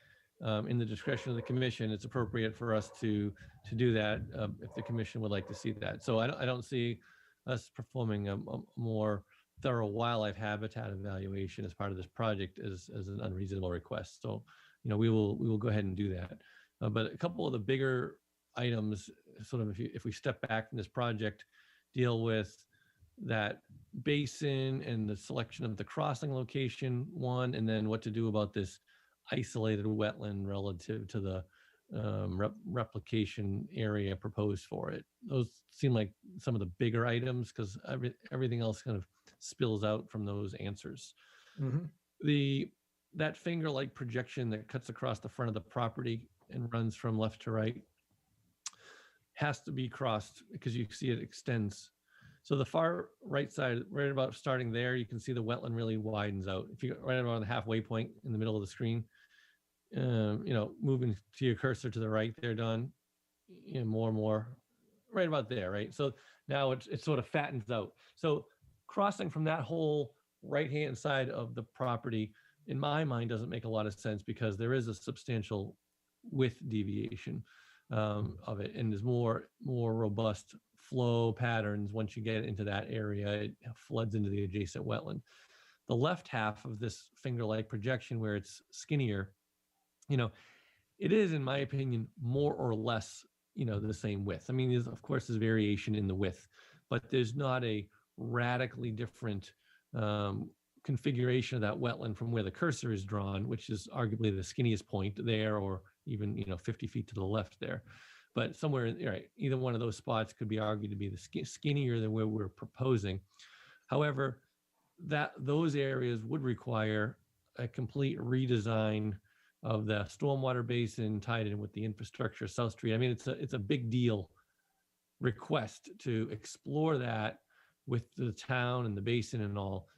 Speaker 13: in the discretion of the commission, it's appropriate for us to do that if the commission would like to see that. So I don't see us performing a more thorough wildlife habitat evaluation as part of this project as an unreasonable request. So we will go ahead and do that. But a couple of the bigger items, sort of if we step back from this project, deal with that basin and the selection of the crossing location, one, and then what to do about this isolated wetland relative to the replication area proposed for it. Those seem like some of the bigger items because everything else kind of spills out from those answers.
Speaker 1: Mm-hmm.
Speaker 13: That finger-like projection that cuts across the front of the property and runs from left to right has to be crossed because you see it extends. So the far right side, right about starting there, you can see the wetland really widens out. If you go right around the halfway point in the middle of the screen, moving to your cursor to the right there, Don, more and more, right about there, right? So now it sort of fattens out. So crossing from that whole right-hand side of the property, in my mind, doesn't make a lot of sense because there is a substantial width deviation of it, and is more robust flow patterns. Once you get into that area, it floods into the adjacent wetland. The left half of this finger-like projection where it's skinnier, it is, in my opinion, more or less, the same width. I mean, of course, there's variation in the width, but there's not a radically different configuration of that wetland from where the cursor is drawn, which is arguably the skinniest point there, or even 50 feet to the left there. But somewhere, right, either one of those spots could be argued to be the skinnier than where we're proposing. However, those areas would require a complete redesign of the stormwater basin tied in with the infrastructure, South Street. I mean, it's a big deal request to explore that with the town and the basin and all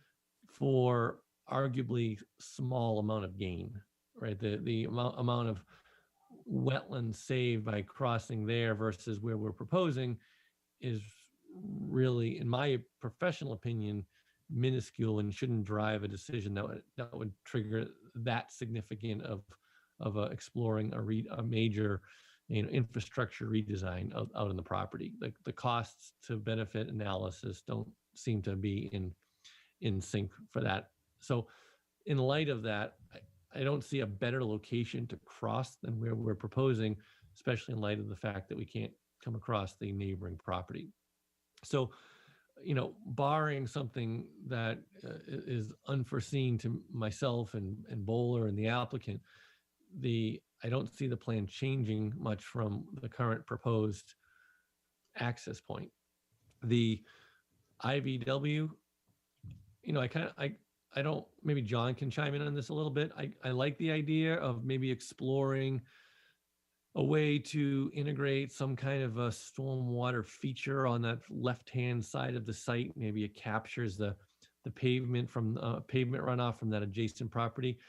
Speaker 13: for arguably small amount of gain, right? The amount of wetlands saved by crossing there versus where we're proposing is really, in my professional opinion, minuscule and shouldn't drive a decision that would trigger that significant of exploring a major infrastructure redesign out on the property. Like the costs to benefit analysis don't seem to be in sync for that. So in light of that, I don't see a better location to cross than where we're proposing, especially in light of the fact that we can't come across the neighboring property. So, barring something that is unforeseen to myself and Bowler and the applicant, I don't see the plan changing much from the current proposed access point. The IVW, I don't, maybe John can chime in on this a little bit. I like the idea of maybe exploring a way to integrate some kind of a stormwater feature on that left-hand side of the site. Maybe it captures the pavement from pavement runoff from that adjacent property.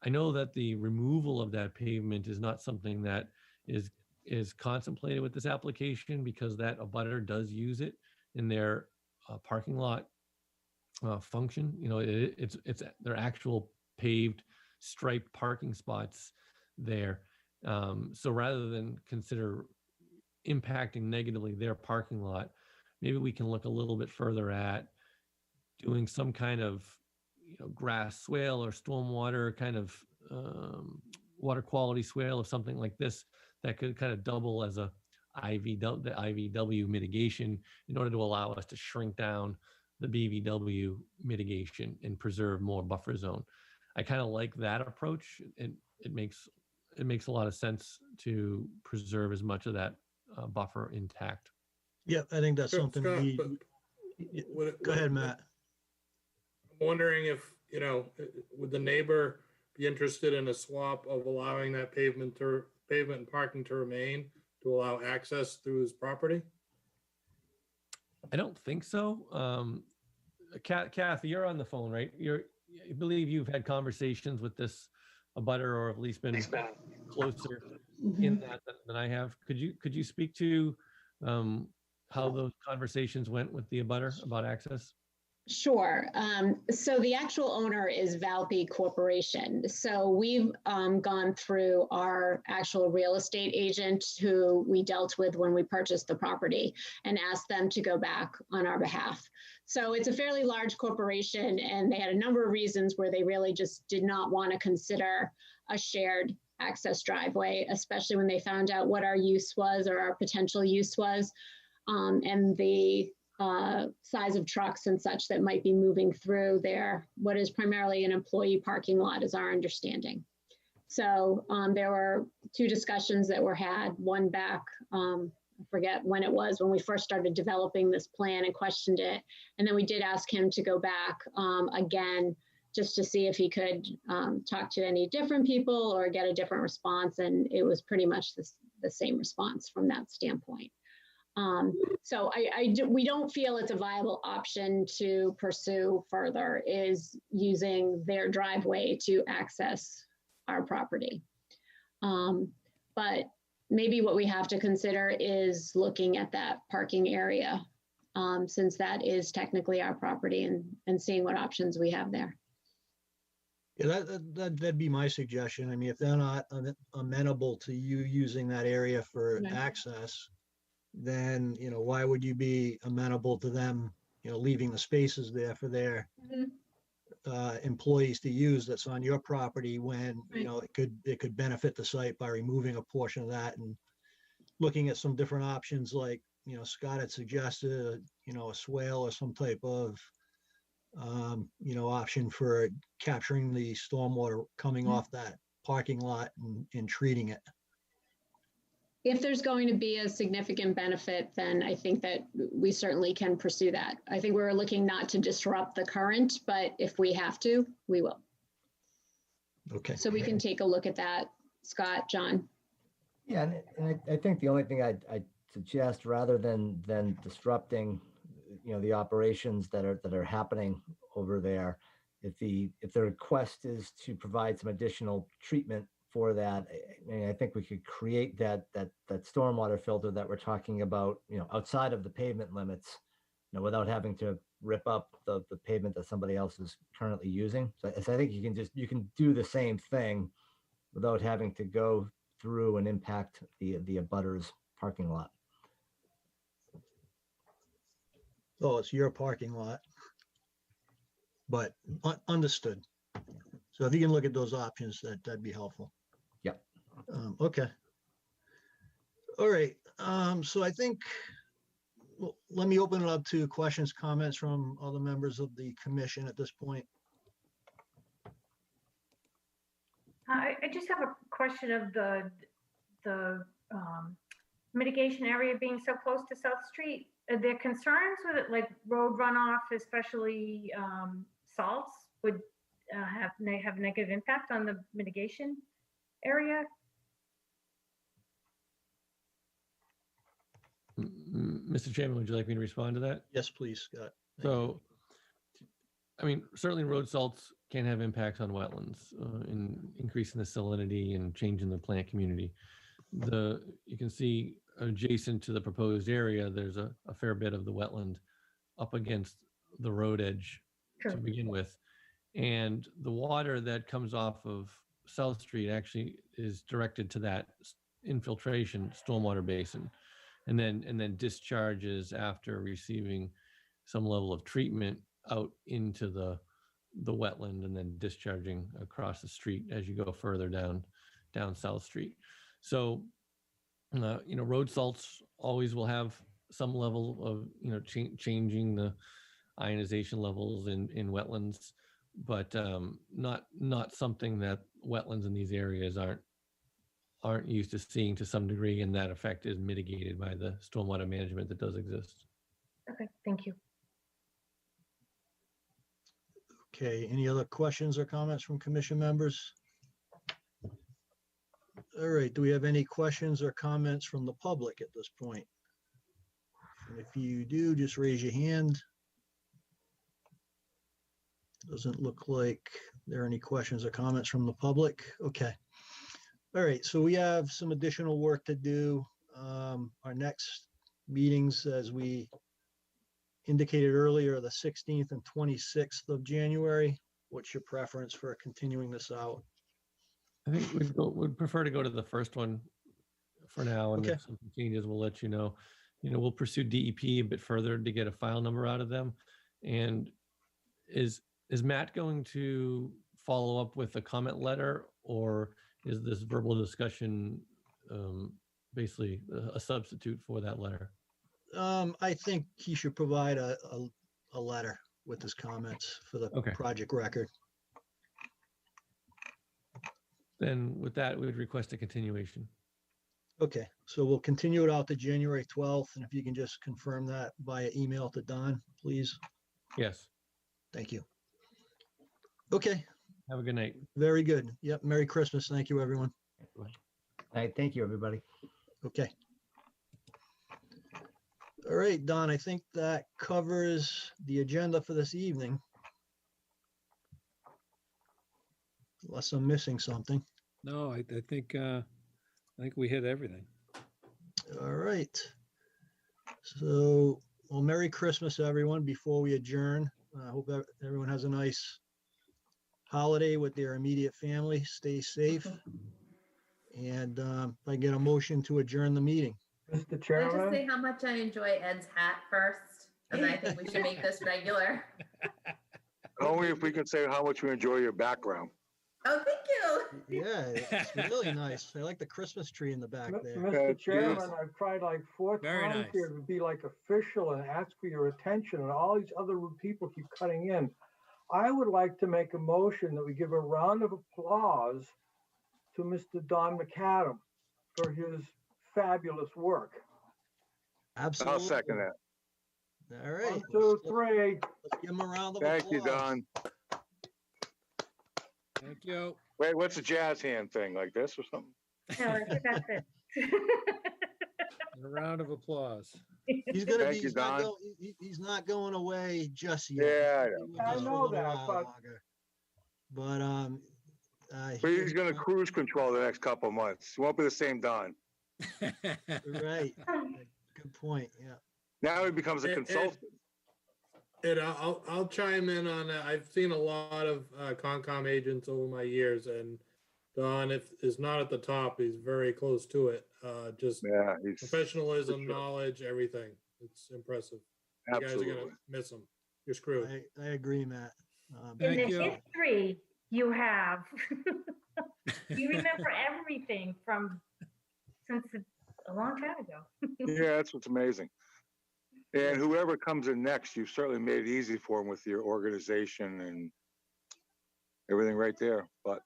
Speaker 13: I know that the removal of that pavement is not something that is contemplated with this application because that abutter does use it in their parking lot function. It's their actual paved striped parking spots there. So rather than consider impacting negatively their parking lot, maybe we can look a little bit further at doing some kind of grass swale or stormwater kind of water quality swale or something like this that could kind of double as the IVW mitigation in order to allow us to shrink down the BVW mitigation and preserve more buffer zone. I kind of like that approach. It makes a lot of sense to preserve as much of that buffer intact.
Speaker 1: Yeah, I think that's something
Speaker 9: Scott,
Speaker 1: go ahead, Matt.
Speaker 9: I'm wondering if, would the neighbor be interested in a swap of allowing that pavement and parking to remain to allow access through his property?
Speaker 13: I don't think so. Kathy, you're on the phone, right? I believe you've had conversations with this abutter, or at least been closer in that than I have. Could you speak to how those conversations went with the abutter about access?
Speaker 18: Sure. So the actual owner is Valpy Corporation. So we've gone through our actual real estate agent who we dealt with when we purchased the property and asked them to go back on our behalf. So it's a fairly large corporation, and they had a number of reasons where they really just did not want to consider a shared access driveway, especially when they found out what our use was or our potential use was, and the size of trucks and such that might be moving through there, what is primarily an employee parking lot is our understanding. So there were two discussions that were had, one back, I forget when it was, when we first started developing this plan and questioned it. And then we did ask him to go back again, just to see if he could talk to any different people or get a different response. And it was pretty much the same response from that standpoint. So we don't feel it's a viable option to pursue further, is using their driveway to access our property. But maybe what we have to consider is looking at that parking area, since that is technically our property, and seeing what options we have there.
Speaker 1: Yeah, that'd be my suggestion. I mean, if they're not amenable to you using that area for access, then, why would you be amenable to them, leaving the spaces there for their employees to use that's on your property when, it could benefit the site by removing a portion of that and looking at some different options like, Scott had suggested, a swale or some type of, option for capturing the stormwater coming off that parking lot and treating it.
Speaker 18: If there's going to be a significant benefit, then I think that we certainly can pursue that. I think we're looking not to disrupt the current, but if we have to, we will.
Speaker 1: Okay.
Speaker 18: So we can take a look at that, Scott, John.
Speaker 17: Yeah, and I think the only thing I'd suggest, rather than disrupting, the operations that are happening over there, if the request is to provide some additional treatment for that, I think we could create that stormwater filter that we're talking about, outside of the pavement limits, without having to rip up the pavement that somebody else is currently using. So I think you can do the same thing without having to go through and impact the abutters parking lot.
Speaker 1: Oh, it's your parking lot. But understood. So if you can look at those options, that'd be helpful.
Speaker 17: Yep.
Speaker 1: Okay. All right. So I think, well, let me open it up to questions, comments from other members of the commission at this point.
Speaker 4: I just have a question of the mitigation area being so close to South Street. Are there concerns with it, like road runoff, especially salts, would have negative impact on the mitigation area?
Speaker 13: Mr. Chairman, would you like me to respond to that?
Speaker 1: Yes, please, Scott.
Speaker 13: So, I mean, certainly road salts can have impacts on wetlands, in increasing the salinity and changing the plant community. You can see adjacent to the proposed area, there's a fair bit of the wetland up against the road edge to begin with. And the water that comes off of South Street actually is directed to that infiltration stormwater basin, and then discharges after receiving some level of treatment out into the wetland, and then discharging across the street as you go further down South Street. So, road salts always will have some level of, changing the ionization levels in wetlands, but not something that wetlands in these areas aren't used to seeing to some degree, and that effect is mitigated by the stormwater management that does exist.
Speaker 4: Okay, thank you.
Speaker 1: Okay, any other questions or comments from commission members? All right, do we have any questions or comments from the public at this point? And if you do, just raise your hand. Doesn't look like there are any questions or comments from the public. Okay. All right, so we have some additional work to do. Our next meetings, as we indicated earlier, the 16th and 26th of January. What's your preference for continuing this out?
Speaker 13: I think we'd prefer to go to the first one for now, and
Speaker 1: Okay.
Speaker 13: if something changes, we'll let you know. We'll pursue DEP a bit further to get a file number out of them. And is Matt going to follow up with a comment letter, or is this verbal discussion basically a substitute for that letter?
Speaker 1: I think he should provide a letter with his comments for the project record.
Speaker 13: Then with that, we would request a continuation.
Speaker 1: Okay, so we'll continue it out to January 12th, and if you can just confirm that via email to Don, please.
Speaker 13: Yes.
Speaker 1: Thank you. Okay.
Speaker 13: Have a good night.
Speaker 1: Very good. Yep. Merry Christmas. Thank you, everyone.
Speaker 17: All right, thank you, everybody.
Speaker 1: Okay. All right, Don, I think that covers the agenda for this evening. Unless I'm missing something.
Speaker 6: No, I think we hit everything.
Speaker 1: All right. So, well, Merry Christmas, everyone, before we adjourn. I hope everyone has a nice holiday with their immediate family. Stay safe. And if I get a motion to adjourn the meeting.
Speaker 5: Mr.
Speaker 10: Can I just
Speaker 5: Chairman,
Speaker 10: say how much I enjoy Ed's hat first? And I think we should make this regular.
Speaker 3: Only if we can say how much we enjoy your background.
Speaker 10: Oh, thank you.
Speaker 1: Yeah, it's really nice. I like the Christmas tree in the back there.
Speaker 5: Mr. Chairman, I've tried like 4
Speaker 6: Very
Speaker 5: times
Speaker 6: nice.
Speaker 5: here to be like official and ask for your attention, and all these other people keep cutting in. I would like to make a motion that we give a round of applause to Mr. Don McAdam for his fabulous work.
Speaker 1: Absolutely.
Speaker 3: I'll second that.
Speaker 1: All right.
Speaker 5: 1, 2, 3.
Speaker 1: Let's give him a round of
Speaker 3: Thank you,
Speaker 1: applause.
Speaker 3: Don.
Speaker 6: Thank you.
Speaker 3: Wait, what's a jazz hand thing, like this or something?
Speaker 4: No, I think that's it.
Speaker 6: A round of applause.
Speaker 1: He's gonna
Speaker 3: Thank
Speaker 1: be,
Speaker 3: you,
Speaker 1: he's not,
Speaker 3: Don.
Speaker 1: he's not going away just yet.
Speaker 3: Yeah, I
Speaker 1: He'll
Speaker 3: know.
Speaker 1: be with
Speaker 5: I
Speaker 1: us for a
Speaker 5: know
Speaker 1: little
Speaker 5: that,
Speaker 1: while
Speaker 5: but-
Speaker 1: longer. But,
Speaker 3: But he's gonna cruise control the next couple of months. It won't be the same Don.
Speaker 1: right. Good point. Yeah.
Speaker 3: Now he becomes a
Speaker 9: Ed-
Speaker 3: consultant.
Speaker 9: And I'll chime in on that. I've seen a lot of Concom agents over my years, and Don is not at the top. He's very close to it. Just
Speaker 3: Yeah, he's
Speaker 9: professionalism,
Speaker 3: for sure.
Speaker 9: knowledge, everything. It's impressive. You guys are
Speaker 3: absolutely.
Speaker 9: gonna miss him. You're screwed.
Speaker 1: I agree, Matt.
Speaker 4: In
Speaker 6: Thank
Speaker 4: the
Speaker 6: you.
Speaker 4: history you have, you remember everything from since a long time ago.
Speaker 3: Yeah, that's what's amazing. And whoever comes in next, you've certainly made it easy for him with your organization and everything right there. But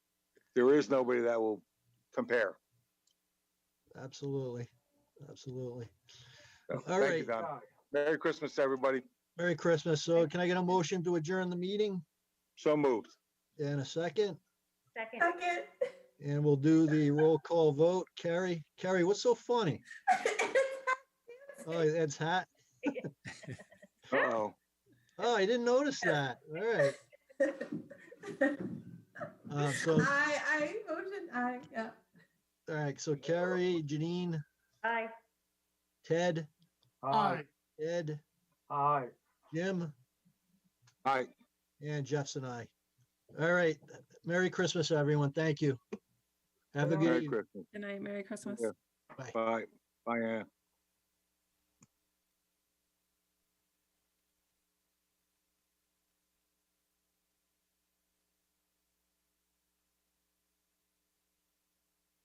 Speaker 3: there is nobody that will compare.
Speaker 1: Absolutely. Absolutely.
Speaker 3: So,
Speaker 1: All
Speaker 3: thank you,
Speaker 1: right.
Speaker 3: Don. Merry Christmas, everybody.
Speaker 1: Merry Christmas. So can I get a motion to adjourn the meeting?
Speaker 3: So moved.
Speaker 1: In a second,
Speaker 4: Second.
Speaker 10: Second.
Speaker 1: and we'll do the roll call vote. Carrie, what's so funny? Oh, Ed's hat.
Speaker 3: Uh-oh.
Speaker 1: Oh, I didn't notice that. All right. So,
Speaker 10: I motion, yeah.
Speaker 1: all right. So Carrie, Janine,
Speaker 4: Aye.
Speaker 1: Ted,
Speaker 5: Aye.
Speaker 1: Ed,
Speaker 5: Aye.
Speaker 1: Jim,
Speaker 3: All right.
Speaker 1: and Jeff's and I. All right. Merry Christmas, everyone. Thank you. Have a good
Speaker 3: Merry
Speaker 1: evening.
Speaker 3: Christmas.
Speaker 7: Good night. Merry Christmas.
Speaker 3: Yeah. Bye. Bye, Ann.